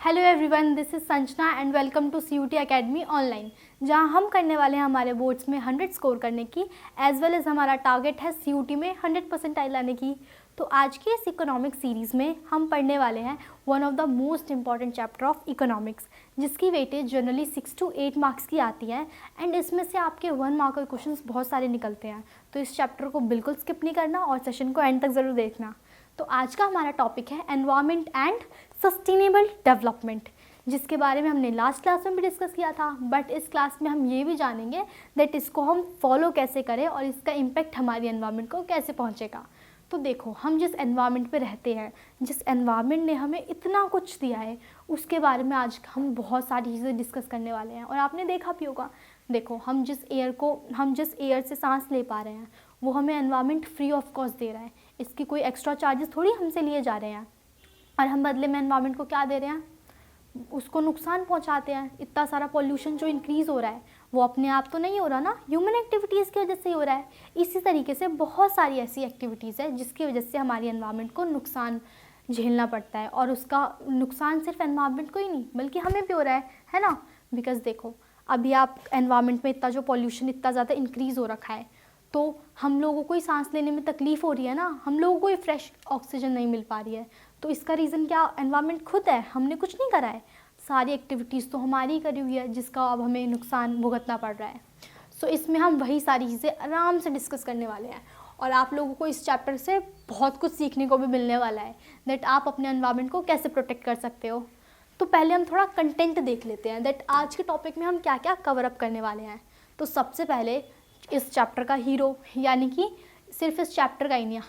Hello everyone, this is Sanjana and welcome to CUT academy online, जहां हम करने वाले हैं हमारे बोर्ड्स में 100 स्कोर करने की, एज वेल एज़ हमारा टारगेट है CUT में 100% लाने की। तो आज की इस इकोनॉमिक्स सीरीज़ में हम पढ़ने वाले हैं one of the most important chapter of economics, जिसकी वेटेज जनरली 6 to 8 मार्क्स की आती है एंड इसमें से आपके 1 मार्क के क्वेश्चंस बहुत सारे निकलते हैं। तो इस चैप्टर को बिल्कुल स्किप नहीं करना और सेशन को एंड तक ज़रूर देखना। तो आज का हमारा टॉपिक है एनवायरनमेंट एंड सस्टेनेबल डेवलपमेंट, जिसके बारे में हमने लास्ट क्लास में भी डिस्कस किया था, बट इस क्लास में हम ये भी जानेंगे दैट इसको हम फॉलो कैसे करें और इसका इम्पैक्ट हमारी एनवायरनमेंट को कैसे पहुंचेगा। तो देखो, हम जिस एनवायरनमेंट पे रहते हैं, जिस एनवायरनमेंट ने हमें इतना कुछ दिया है, उसके बारे में आज हम बहुत सारी चीज़ें डिस्कस करने वाले हैं। और आपने देखा भी होगा, देखो हम जिस एयर से सांस ले पा रहे हैं वो हमें एनवायरनमेंट फ्री ऑफ कॉस्ट दे रहा है। इसकी कोई एक्स्ट्रा चार्जेस थोड़ी हमसे लिए जा रहे हैं, और हम बदले में एनवायरनमेंट को क्या दे रहे हैं, उसको नुकसान पहुंचाते हैं। इतना सारा पॉल्यूशन जो इंक्रीज़ हो रहा है वो अपने आप तो नहीं हो रहा ना, ह्यूमन एक्टिविटीज़ की वजह से ही हो रहा है। इसी तरीके से बहुत सारी ऐसी एक्टिविटीज़ है जिसकी वजह से हमारी एनवायरनमेंट को नुकसान झेलना पड़ता है, और उसका नुकसान सिर्फ एनवायरनमेंट को ही नहीं बल्कि हमें भी हो रहा है ना। बिकॉज देखो, अभी आप एनवायरनमेंट में इतना जो पॉल्यूशन इतना ज़्यादा इंक्रीज़ हो रखा है, तो हम लोगों को ही सांस लेने में तकलीफ़ हो रही है ना, हम लोगों को ही फ्रेश ऑक्सीजन नहीं मिल पा रही है। तो इसका रीज़न क्या, एनवायरनमेंट खुद है, हमने कुछ नहीं करा है। सारी एक्टिविटीज़ तो हमारी ही करी हुई है जिसका अब हमें नुकसान भुगतना पड़ रहा है। सो इसमें हम वही सारी चीज़ें आराम से डिस्कस करने वाले हैं, और आप लोगों को इस चैप्टर से बहुत कुछ सीखने को भी मिलने वाला है दैट आप अपने एनवायरनमेंट को कैसे प्रोटेक्ट कर सकते हो। तो पहले हम थोड़ा कंटेंट देख लेते हैं दैट आज के टॉपिक में हम क्या क्या कवर अप करने वाले हैं। तो सबसे पहले इस चैप्टर का हीरो, यानी कि सिर्फ इस चैप्टर का ही नहीं है,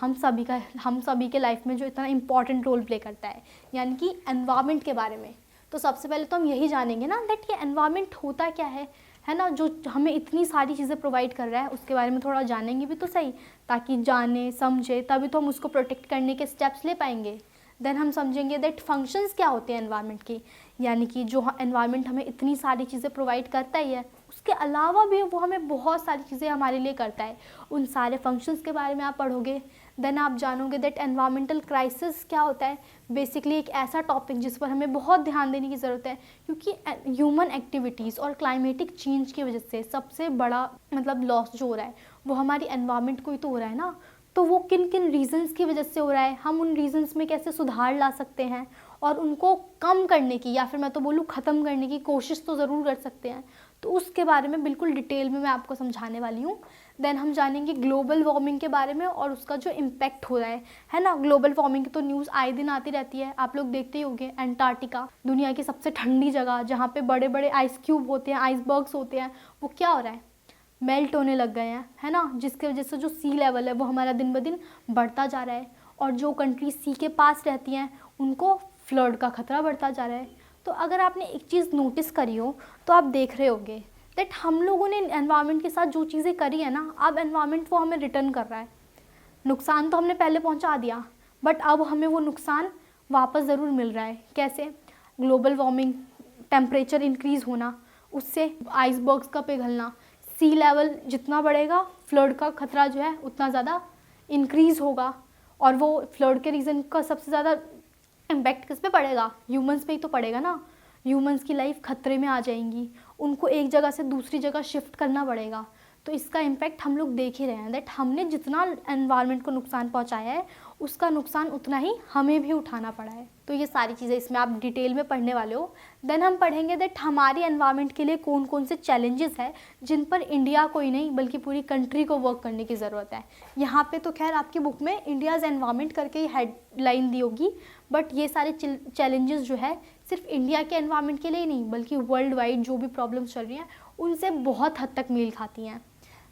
हम सभी के लाइफ में जो इतना इंपॉर्टेंट रोल प्ले करता है, यानी कि एनवायरनमेंट के बारे में। तो सबसे पहले तो हम यही जानेंगे ना दैट ये एनवायरनमेंट होता क्या है ना, जो हमें इतनी सारी चीज़ें प्रोवाइड कर रहा है उसके बारे में थोड़ा जानेंगे भी तो सही, ताकि जाने समझे तभी तो हम उसको प्रोटेक्ट करने के स्टेप्स ले पाएंगे। देन हम समझेंगे दैट फंक्शंस क्या होते हैं एनवायरनमेंट की, यानी कि जो एनवायरनमेंट हमें इतनी सारी चीज़ें प्रोवाइड करता ही है, उसके अलावा भी वो हमें बहुत सारी चीज़ें हमारे लिए करता है। उन सारे फंक्शंस के बारे में आप पढ़ोगे। देन आप जानोगे दैट एनवायरमेंटल क्राइसिस क्या होता है। बेसिकली एक ऐसा टॉपिक जिस पर हमें बहुत ध्यान देने की ज़रूरत है, क्योंकि ह्यूमन एक्टिविटीज़ और क्लाइमेटिक चेंज की वजह से सबसे बड़ा लॉस जो हो रहा है वो हमारी एनवायरनमेंट को ही तो हो रहा है ना। तो वो किन किन रीजंस की वजह से हो रहा है, हम उन रीजंस में कैसे सुधार ला सकते हैं और उनको कम करने की, या फिर मैं तो बोलूँ ख़त्म करने की कोशिश तो ज़रूर कर सकते हैं। तो उसके बारे में बिल्कुल डिटेल में मैं आपको समझाने वाली हूँ। देन हम जानेंगे ग्लोबल वार्मिंग के बारे में और उसका जो इम्पैक्ट हो रहा है ना। ग्लोबल वार्मिंग की तो न्यूज़ आए दिन आती रहती है, आप लोग देखते ही होंगे। एंटार्क्टिका, दुनिया की सबसे ठंडी जगह जहाँ पे बड़े बड़े आइस क्यूब होते हैं, आइसबर्ग्स होते हैं, वो क्या हो रहा है, मेल्ट होने लग गए हैं, है ना। जिसकी वजह से जो सी लेवल है वो हमारा दिन ब दिन बढ़ता जा रहा है, और जो कंट्री सी के पास रहती हैं उनको फ्लड का खतरा बढ़ता जा रहा है। तो अगर आपने एक चीज़ नोटिस करी हो तो आप देख रहे होगे दैट हम लोगों ने एनवायरनमेंट के साथ जो चीज़ें करी है ना, अब एनवायरनमेंट वो हमें रिटर्न कर रहा है। नुकसान तो हमने पहले पहुंचा दिया, बट अब हमें वो नुकसान वापस ज़रूर मिल रहा है। कैसे, ग्लोबल वार्मिंग, टेम्परेचर इंक्रीज़ होना, उससे आइसबर्ग्स का पिघलना, सी लेवल जितना बढ़ेगा फ्लड का खतरा जो है उतना ज़्यादा इंक्रीज़ होगा, और वो फ्लड के रीज़न का सबसे ज़्यादा इम्पैक्ट किस पे पड़ेगा, ह्यूमंस पे ही तो पड़ेगा ना। ह्यूमंस की लाइफ खतरे में आ जाएंगी, उनको एक जगह से दूसरी जगह शिफ्ट करना पड़ेगा। तो इसका इम्पैक्ट हम लोग देख ही रहे हैं दैट हमने जितना एनवायरनमेंट को नुकसान पहुंचाया है उसका नुकसान उतना ही हमें भी उठाना पड़ा है। तो ये सारी चीज़ें इसमें आप डिटेल में पढ़ने वाले हो। देन हम पढ़ेंगे दैट हमारी एनवायरनमेंट के लिए कौन कौन से चैलेंजेस है जिन पर इंडिया को ही नहीं बल्कि पूरी कंट्री को वर्क करने की ज़रूरत है। यहाँ पे तो खैर आपकी बुक में इंडियाज़ एनवायरनमेंट करके ही हेडलाइन दी होगी, बट ये सारे चैलेंजेस जो है सिर्फ इंडिया के एनवायरनमेंट के लिए ही नहीं बल्कि वर्ल्ड वाइड जो भी प्रॉब्लम्स चल रही हैं उनसे बहुत हद तक मेल खाती हैं।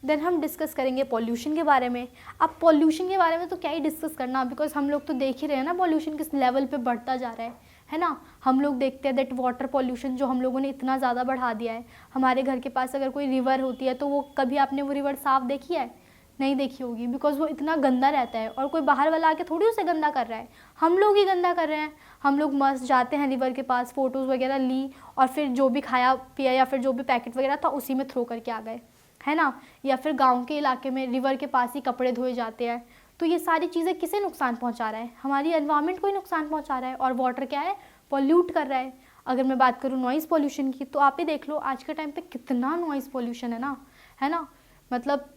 देन हम डिस्कस करेंगे पॉल्यूशन के बारे में। अब पॉल्यूशन के बारे में तो क्या ही डिस्कस करना, बिकॉज हम लोग तो देख ही रहे हैं ना पॉल्यूशन किस लेवल पे बढ़ता जा रहा है ना। हम लोग देखते हैं दैट वाटर पॉल्यूशन जो हम लोगों ने इतना ज़्यादा बढ़ा दिया है। हमारे घर के पास अगर कोई रिवर होती है तो वो कभी आपने वो रिवर साफ़ देखी है, नहीं देखी होगी, बिकॉज वो इतना गंदा रहता है, और कोई बाहर वाला आके थोड़ी उसे गंदा कर रहा है, हम लोग ही गंदा कर रहे हैं। हम लोग मस्त जाते हैं रिवर के पास, फ़ोटोज़ वगैरह ली, और फिर जो भी खाया पिया या फिर जो भी पैकेट वगैरह था उसी में थ्रो करके आ गए, है ना। या फिर गांव के इलाके में रिवर के पास ही कपड़े धोए जाते हैं। तो ये सारी चीज़ें किसे नुकसान पहुंचा रहा है, हमारी एनवायरनमेंट को ही नुकसान पहुंचा रहा है। और वाटर क्या है, पॉल्यूट कर रहा है। अगर मैं बात करूँ नॉइज़ पॉल्यूशन की, तो आप ही देख लो आज के टाइम पे कितना नॉइज़ पॉल्यूशन है ना। मतलब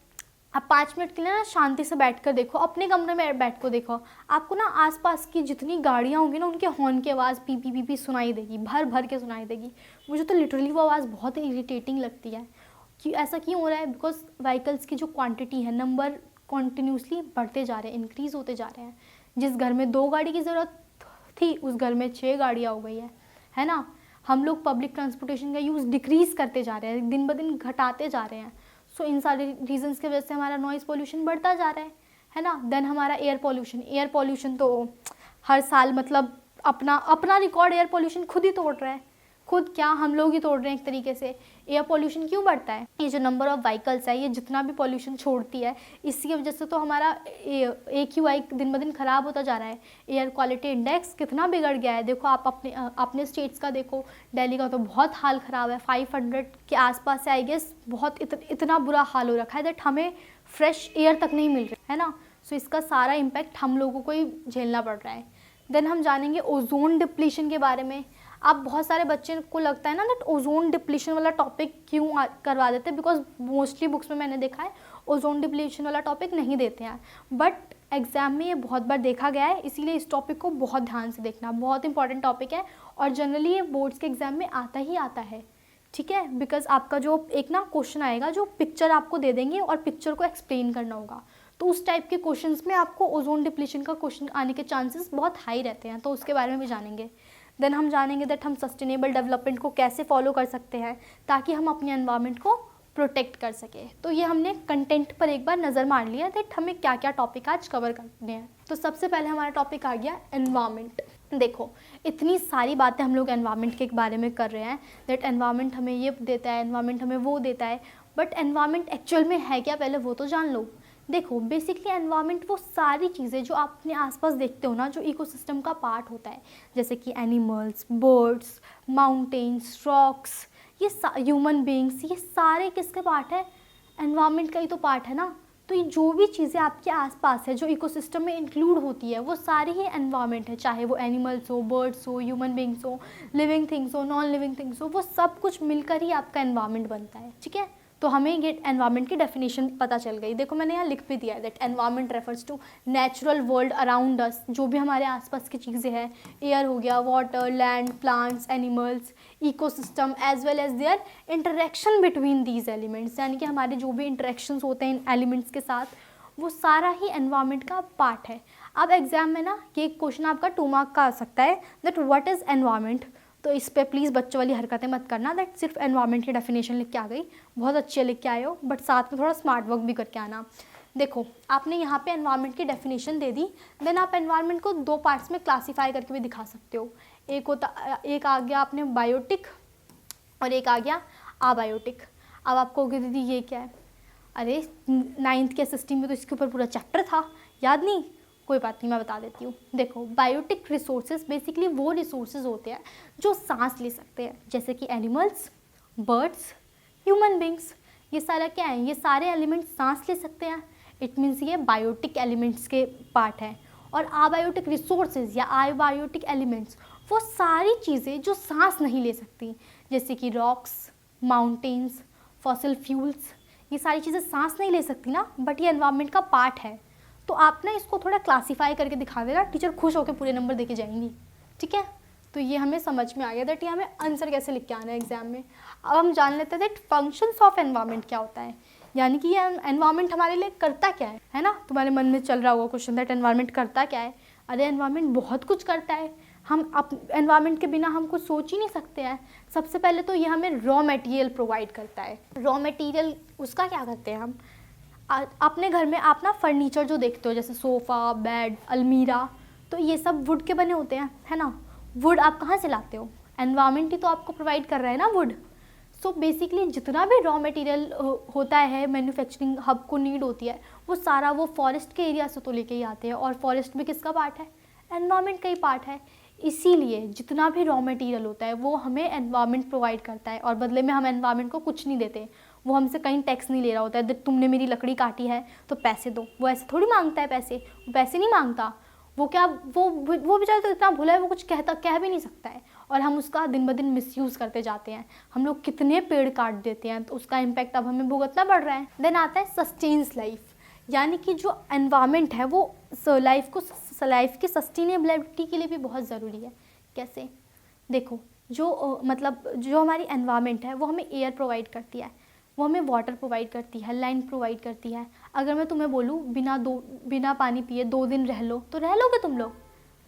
आप 5 मिनट के लिए ना शांति से बैठ कर देखो, अपने कमरे में बैठ कर देखो, आपको ना आसपास की जितनी गाड़ियाँ होंगी ना उनके हॉर्न की आवाज़ पी पी पी पी सुनाई देगी, भर भर के सुनाई देगी। मुझे तो लिटरली वो आवाज़ बहुत इरिटेटिंग लगती है कि ऐसा क्यों हो रहा है। बिकॉज व्हीकल्स की जो क्वांटिटी है, नंबर कॉन्टिन्यूसली बढ़ते जा रहे हैं, इंक्रीज़ होते जा रहे हैं। जिस घर में 2 गाड़ी की ज़रूरत थी उस घर में 6 गाड़ियाँ हो गई है ना। हम लोग पब्लिक ट्रांसपोर्टेशन का यूज़ डिक्रीज़ करते जा रहे हैं, दिन ब दिन घटाते जा रहे हैं। सो इन सारे रीजंस की वजह से हमारा नॉइज़ पोल्यूशन बढ़ता जा रहा है ना। देन हमारा एयर पोल्यूशन तो हर साल मतलब अपना रिकॉर्ड एयर पोल्यूशन खुद ही तोड़ रहा है। खुद क्या, हम लोग ही तोड़ रहे हैं एक तरीके से। एयर पोल्यूशन क्यों बढ़ता है? ये जो नंबर ऑफ़ व्हीकल्स है, ये जितना भी पोल्यूशन छोड़ती है, इसकी वजह से तो हमारा AQI दिन ब दिन ख़राब होता जा रहा है। एयर क्वालिटी इंडेक्स कितना बिगड़ गया है। देखो आप अपने स्टेट्स का देखो, दिल्ली का तो बहुत हाल ख़राब है। 500 के आसपास से आई गेस बहुत इतना बुरा हाल हो रखा है दैट हमें फ्रेश एयर तक नहीं मिल रही है ना। सो इसका सारा इम्पैक्ट हम लोगों को ही झेलना पड़ रहा है। देन हम जानेंगे ओजोन डिप्लीशन के बारे में। आप बहुत सारे बच्चे को लगता है ना दैट ओजोन डिप्लीशन वाला टॉपिक क्यों करवा देते हैं, बिकॉज मोस्टली बुक्स में मैंने देखा है ओजोन डिप्लीशन वाला टॉपिक नहीं देते हैं, बट एग्जाम में ये बहुत बार देखा गया है। इसीलिए इस टॉपिक को बहुत ध्यान से देखना, बहुत इंपॉर्टेंट टॉपिक है और जनरली ये बोर्ड्स के एग्जाम में आता ही आता है, ठीक है। बिकॉज आपका जो एक ना क्वेश्चन आएगा जो पिक्चर आपको दे देंगे और पिक्चर को एक्सप्लेन करना होगा, तो उस टाइप के क्वेश्चंस में आपको ओजोन डिप्लीशन का क्वेश्चन आने के चांसेस बहुत हाई रहते हैं, तो उसके बारे में भी जानेंगे। देन हम जानेंगे दैट हम सस्टेनेबल डेवलपमेंट को कैसे फॉलो कर सकते हैं ताकि हम अपने एनवायरनमेंट को प्रोटेक्ट कर सके। तो ये हमने कंटेंट पर एक बार नज़र मार लिया दैट हमें क्या क्या टॉपिक आज कवर करने हैं। तो सबसे पहले हमारा टॉपिक आ गया एनवायरनमेंट। देखो इतनी सारी बातें हम लोग एनवायरनमेंट के बारे में कर रहे हैं दैट एनवायरनमेंट हमें ये देता है, एनवायरनमेंट हमें वो देता है, बट एनवायरनमेंट एक्चुअल में है क्या पहले वो तो जान लो। देखो बेसिकली एनवायरनमेंट वो सारी चीज़ें जो आप अपने आसपास देखते हो ना, जो इकोसिस्टम का पार्ट होता है, जैसे कि एनिमल्स, बर्ड्स, माउंटेन्स, रॉक्स, ये ह्यूमन बीइंग्स, ये सारे किसके पार्ट है? एनवायरनमेंट का ही तो पार्ट है ना। तो ये जो भी चीज़ें आपके आसपास है जो इकोसिस्टम में इंक्लूड होती है वो सारी ही एनवायरनमेंट है, चाहे वो एनिमल्स हो, बर्ड्स हो, ह्यूमन बीइंग्स हो, लिविंग थिंग्स हो, नॉन लिविंग थिंग्स हो, वो सब कुछ मिलकर ही आपका एनवायरनमेंट बनता है, ठीक है। तो हमें ये एनवायरनमेंट की डेफिनेशन पता चल गई। देखो मैंने यहाँ लिख भी दिया है that environment refers to natural world around us, जो भी हमारे आसपास की चीज़ें हैं, एयर हो गया, water, land, plants, animals, ecosystem as well as their interaction between these elements, यानी कि हमारे जो भी इंटरेक्शंस होते हैं इन एलिमेंट्स के साथ, वो सारा ही एनवायरनमेंट का पार्ट है। अब एग्जाम में ना ये क्वेश्चन आपका 2 मार्क का आ सकता है दैट व्हाट इज़ एनवायरनमेंट। तो इस पे प्लीज़ बच्चों वाली हरकतें मत करना दैट सिर्फ एनवायरनमेंट की डेफिनेशन लिख के आ गई, बहुत अच्छे लिख के आए हो, बट साथ में थोड़ा स्मार्ट वर्क भी करके आना। देखो आपने यहाँ पे एनवायरनमेंट की डेफिनेशन दे दी, देन आप एनवायरनमेंट को 2 पार्ट्स में क्लासीफाई करके भी दिखा सकते हो। एक आ गया आपने बायोटिक और एक आ गया अबायोटिक। अब आपको कहोगे दीदी ये क्या है? अरे 9th के SST में तो इसके ऊपर पूरा चैप्टर था, याद नहीं? कोई बात नहीं, मैं बता देती हूँ। देखो बायोटिक रिसोर्सेज बेसिकली वो रिसोर्सेज होते हैं जो सांस ले सकते हैं, जैसे कि एनिमल्स, बर्ड्स, ह्यूमन बींग्स, ये सारा क्या है? ये सारे एलिमेंट्स सांस ले सकते हैं। इट मीन्स ये बायोटिक एलिमेंट्स के पार्ट हैं। और अबायोटिक रिसोर्सेज या अबायोटिक एलिमेंट्स वो सारी चीज़ें जो सांस नहीं ले सकती, जैसे कि रॉक्स, माउंटेन्स, फॉसिल फ्यूल्स, ये सारी चीज़ें सांस नहीं ले सकती ना, बट ये एनवायरनमेंट का पार्ट है। तो आप ना इसको थोड़ा क्लासीफाई करके दिखा देना, टीचर खुश होकर पूरे नंबर देके जाएंगी, ठीक है। तो ये हमें समझ में आ गया दैट ये हमें आंसर कैसे लिख के आना है एग्जाम में। अब हम जान लेते हैं दैट फंक्शंस ऑफ एनवायरनमेंट क्या होता है, यानी कि ये एनवायरनमेंट हमारे लिए करता क्या है ना। तुम्हारे मन में चल रहा होगा क्वेश्चन दैट एनवायरनमेंट करता क्या है। अरे एनवायरनमेंट बहुत कुछ करता है, हम एनवायरनमेंट के बिना हम कुछ सोच ही नहीं सकते हैं। सबसे पहले तो ये हमें रॉ मटेरियल प्रोवाइड करता है। रॉ मटेरियल उसका क्या करते हैं हम अपने घर में आप ना फर्नीचर जो देखते हो जैसे सोफ़ा, बेड, अलमीरा, तो ये सब वुड के बने होते हैं, है ना। वुड आप कहाँ से लाते हो? एनवायरनमेंट ही तो आपको प्रोवाइड कर रहा है ना वुड। सो बेसिकली जितना भी रॉ मटेरियल होता है मैन्युफैक्चरिंग हब को नीड होती है, वो सारा वो फॉरेस्ट के एरिया से तो लेके ही आते हैं, और फॉरेस्ट भी किसका पार्ट है? एनवायरनमेंट का ही पार्ट है। इसीलिए जितना भी रॉ मटेरियल होता है वो हमें एनवायरनमेंट प्रोवाइड करता है, और बदले में हम एनवायरनमेंट को कुछ नहीं देते। वो हमसे कहीं टैक्स नहीं ले रहा होता है, तुमने मेरी लकड़ी काटी है तो पैसे दो, वो ऐसे थोड़ी मांगता है पैसे, वो पैसे नहीं मांगता। वो क्या वो बेचारा तो इतना भूला है, वो कुछ कह भी नहीं सकता है। और हम उसका दिन ब दिन मिसयूज़ करते जाते हैं। हम लोग कितने पेड़ काट देते हैं, तो उसका इम्पैक्ट अब हमें भुगतना पड़ रहा है। देन आता है सस्टेन्स लाइफ, यानी कि जो एनवायरनमेंट है वो लाइफ की सस्टेनेबिलिटी के लिए भी बहुत ज़रूरी है। कैसे? देखो, जो हमारी एनवायरनमेंट है वो हमें एयर प्रोवाइड करती है, वो हमें वाटर प्रोवाइड करती है, लैंड प्रोवाइड करती है। अगर मैं तुम्हें बोलूँ बिना पानी पिए 2 दिन रह लो, तो रह लोगे तुम लोग?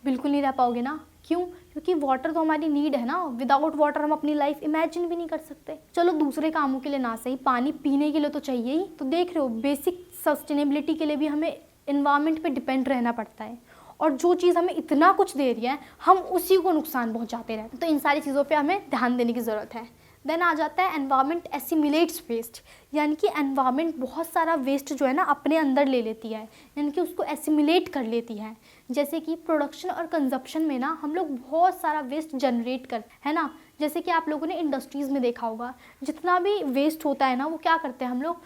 बिल्कुल नहीं रह पाओगे ना। क्यों? क्योंकि वाटर तो हमारी नीड है ना। विदाउट वाटर हम अपनी लाइफ इमेजिन भी नहीं कर सकते। चलो दूसरे कामों के लिए ना सही, पानी पीने के लिए तो चाहिए ही। तो देख रहे हो, बेसिक सस्टेनेबिलिटी के लिए भी हमें एनवायरनमेंट पे डिपेंड रहना पड़ता है, और जो चीज़ हमें इतना कुछ दे रही है हम उसी को नुकसान पहुंचाते रहते हैं। तो इन सारी चीज़ों पे हमें ध्यान देने की ज़रूरत है। देन आ जाता है एनवायरनमेंट एसिमिलेट्स वेस्ट, यानी कि एनवायरनमेंट बहुत सारा वेस्ट जो है ना अपने अंदर ले लेती है, यानी कि उसको एसिमिलेट कर लेती है। जैसे कि प्रोडक्शन और कंजप्शन में ना हम लोग बहुत सारा वेस्ट जनरेट करते हैं ना। जैसे कि आप लोगों ने इंडस्ट्रीज़ में देखा होगा, जितना भी वेस्ट होता है ना वो क्या करते हैं हम लोग,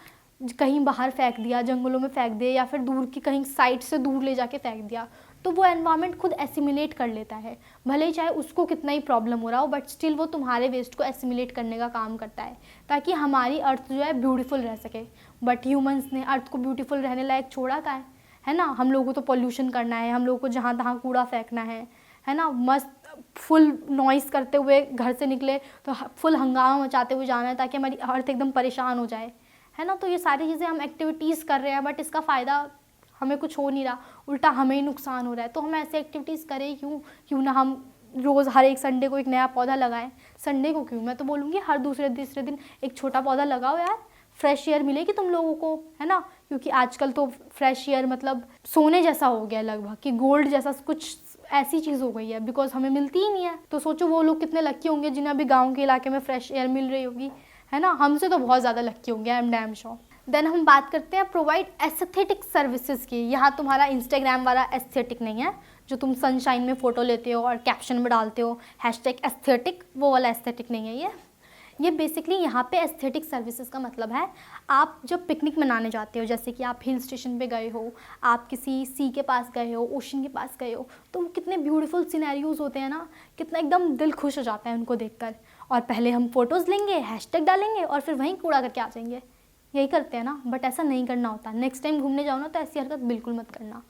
कहीं बाहर फेंक दिया, जंगलों में फेंक दिया, या फिर दूर की कहीं साइड से दूर ले जाके फेंक दिया, तो वो एनवायरनमेंट खुद एसिमिलेट कर लेता है। भले ही चाहे उसको कितना ही प्रॉब्लम हो रहा हो, बट स्टिल वो तुम्हारे वेस्ट को एसिमिलेट करने का काम करता है, ताकि हमारी अर्थ जो है ब्यूटीफुल रह सके। बट ह्यूमंस ने अर्थ को ब्यूटीफुल रहने लायक छोड़ा का है ना। हम लोगों को तो पॉल्यूशन करना है, हम लोगों को जहाँ तहाँ कूड़ा फेंकना है ना। मस्त फुल नॉइस करते हुए घर से निकले तो फुल हंगामा मचाते हुए जाना है, ताकि हमारी अर्थ एकदम परेशान हो जाए, है ना। तो ये सारी चीज़ें हम एक्टिविटीज़ कर रहे हैं, बट इसका फ़ायदा हमें कुछ हो नहीं रहा, उल्टा हमें ही नुकसान हो रहा है। तो हम ऐसे एक्टिविटीज़ करें क्यों ना हम रोज़ हर एक संडे को एक नया पौधा लगाएं। संडे को क्यों, मैं तो बोलूँगी हर दूसरे तीसरे दिन एक छोटा पौधा लगाओ यार, फ्रेश एयर मिलेगी तुम लोगों को, है ना। क्योंकि आजकल तो फ्रेश एयर मतलब सोने जैसा हो गया लगभग, कि गोल्ड जैसा कुछ ऐसी चीज़ हो गई है, बिकॉज हमें मिलती ही नहीं है। तो सोचो वो लोग कितने लक्की होंगे जिन्हें अभी गाँव के इलाके में फ्रेश एयर मिल रही होगी, है ना। हमसे तो बहुत ज़्यादा लक्की होंगे, I am damn sure. Then हम बात करते हैं प्रोवाइड एस्थेटिक सर्विसेज की। यहाँ तुम्हारा इंस्टाग्राम वाला एस्थेटिक नहीं है, जो तुम सनशाइन में फ़ोटो लेते हो और कैप्शन में डालते हो #एस्थेटिक, वो वाला एस्थेटिक नहीं है ये बेसिकली यहाँ पे एस्थेटिक सर्विसेज का मतलब है, आप जब पिकनिक मनाने जाते हो, जैसे कि आप हिल स्टेशन पे गए हो, आप किसी सी के पास गए हो, ओशन के पास गए हो, तो कितने ब्यूटीफुल सिनेरियोज होते हैं ना, कितना एकदम दिल खुश हो जाता है उनको देखकर। और पहले हम फ़ोटोज़ लेंगे, हैशटैग डालेंगे और फिर वहीं कूड़ा करके आ जाएंगे, यही करते हैं ना। बट ऐसा नहीं करना होता। नेक्स्ट टाइम घूमने जाओ ना तो ऐसी हरकत बिल्कुल मत करना।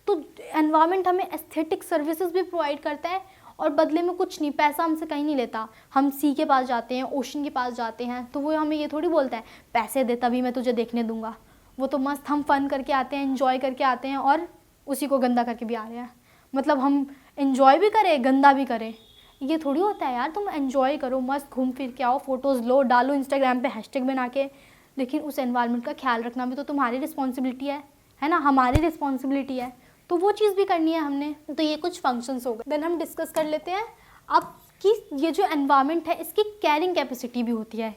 तो एनवायरनमेंट हमें एस्थेटिक सर्विसेज भी प्रोवाइड करता है, और बदले में कुछ नहीं, पैसा हमसे कहीं नहीं लेता। हम सी के पास जाते हैं, ओशन के पास जाते हैं, तो वो हमें ये थोड़ी बोलता है पैसे दे तभी मैं तुझे देखने दूंगा। वो तो मस्त हम फ़न करके आते हैं, एंजॉय करके आते हैं, और उसी को गंदा करके भी आ रहे हैं। मतलब हम एंजॉय भी करें, गंदा भी करें, ये थोड़ी होता है यार। तुम एंजॉय करो, मस्त घूम फिर के आओ, फोटोज़ लो, डालो इंस्टाग्राम पे हैशटैग बना के, लेकिन उस एनवायरनमेंट का ख्याल रखना भी तो तुम्हारी रिस्पॉन्सिबिलिटी है ना, हमारी रिस्पॉन्सिबिलिटी है। तो वो चीज़ भी करनी है हमने। तो ये कुछ फंक्शंस हो गए। देन हम डिस्कस कर लेते हैं अब कि ये जो एनवायरनमेंट है इसकी कैरिंग कैपेसिटी भी होती है।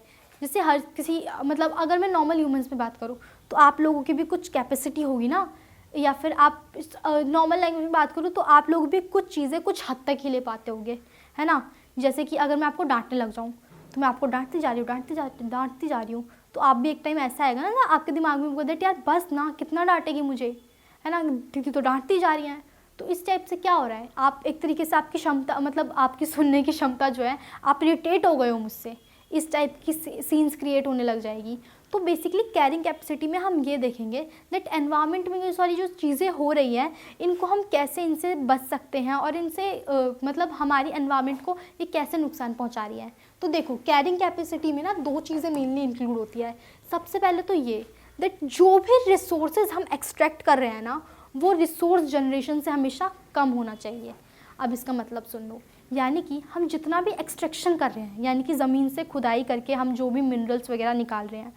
जैसे हर किसी, मतलब अगर मैं नॉर्मल ह्यूमंस में बात करूँ तो आप लोगों की भी कुछ कैपेसिटी होगी ना, या फिर आप नॉर्मल लैंग्वेज में बात करूँ तो आप लोग भी कुछ चीज़ें कुछ हद तक ही ले पाते होंगे, है ना। जैसे कि अगर मैं आपको डांटने लग जाऊँ तो मैं आपको डांटती जा रही हूँ, तो आप भी एक टाइम ऐसा आएगा ना आपके दिमाग में बोल यार बस ना, कितना डांटेगी मुझे, है ना, दीदी तो डांटती जा रही हैं। तो इस टाइप से क्या हो रहा है, आप एक तरीके से आपकी क्षमता, मतलब आपकी सुनने की क्षमता जो है, आप इरिटेट हो गए हो मुझसे, इस टाइप की सीन्स क्रिएट होने लग जाएगी। तो बेसिकली कैरिंग कैपेसिटी में हम ये देखेंगे दैट एनवायरनमेंट में ये सारी जो चीज़ें हो रही हैं इनको हम कैसे इनसे बच सकते हैं, और इनसे मतलब हमारी एनवायरनमेंट को ये कैसे नुकसान पहुंचा रही है। तो देखो, कैरिंग कैपेसिटी में ना 2 चीज़ें मेनली इंक्लूड होती है। सबसे पहले तो ये दैट जो भी रिसोर्सेज हम एक्सट्रैक्ट कर रहे हैं ना, वो रिसोर्स जनरेशन से हमेशा कम होना चाहिए। अब इसका मतलब सुन लो, यानी कि हम जितना भी एक्सट्रैक्शन कर रहे हैं, यानी कि ज़मीन से खुदाई करके हम जो भी मिनरल्स वगैरह निकाल रहे हैं,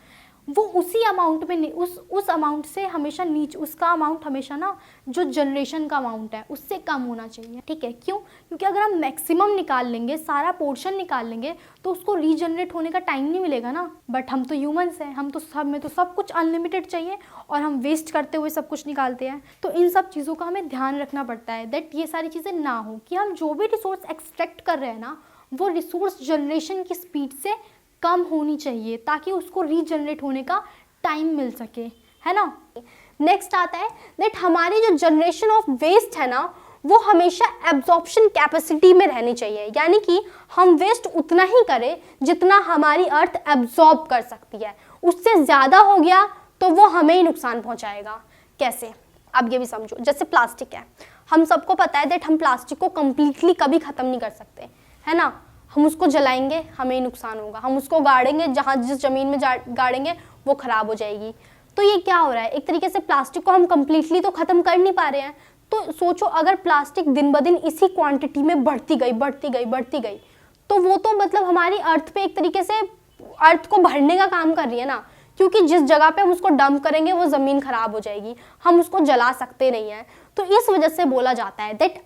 वो उसी अमाउंट में नहीं, उस अमाउंट से हमेशा उसका अमाउंट हमेशा ना जो जनरेशन का अमाउंट है उससे कम होना चाहिए। ठीक है, क्यों? क्योंकि अगर हम मैक्सिमम निकाल लेंगे, सारा पोर्शन निकाल लेंगे, तो उसको रीजनरेट होने का टाइम नहीं मिलेगा ना। बट हम तो ह्यूमंस हैं, हम तो सब कुछ अनलिमिटेड चाहिए, और हम वेस्ट करते हुए सब कुछ निकालते हैं। तो इन सब चीज़ों का हमें ध्यान रखना पड़ता है दैट ये सारी चीज़ें ना हो, कि हम जो भी रिसोर्स एक्सट्रैक्ट कर रहे हैं ना, वो रिसोर्स जनरेशन की स्पीड से कम होनी चाहिए, ताकि उसको रीजनरेट होने का टाइम मिल सके, है ना। नेक्स्ट आता है दैट हमारी जो जनरेशन ऑफ वेस्ट है ना, वो हमेशा एब्जॉर्प्शन कैपेसिटी में रहनी चाहिए, यानी कि हम वेस्ट उतना ही करें जितना हमारी अर्थ एब्जॉर्ब कर सकती है। उससे ज़्यादा हो गया तो वो हमें ही नुकसान पहुंचाएगा। कैसे, अब ये भी समझो, जैसे प्लास्टिक है, हम सबको पता है दैट हम प्लास्टिक को कम्प्लीटली कभी ख़त्म नहीं कर सकते, है ना। हम उसको जलाएंगे, हमें ही नुकसान होगा। हम उसको गाड़ेंगे, जहाँ जिस ज़मीन में गाड़ेंगे वो ख़राब हो जाएगी। तो ये क्या हो रहा है, एक तरीके से प्लास्टिक को हम कम्प्लीटली तो ख़त्म कर नहीं पा रहे हैं। तो सोचो, अगर प्लास्टिक दिन ब दिन इसी क्वांटिटी में बढ़ती गई तो वो तो मतलब हमारी अर्थ पे एक तरीके से अर्थ को भरने का काम कर रही है ना, क्योंकि जिस जगह पे हम उसको डंप करेंगे वो ज़मीन ख़राब हो जाएगी, हम उसको जला सकते नहीं हैं। तो इस वजह से बोला जाता है दैट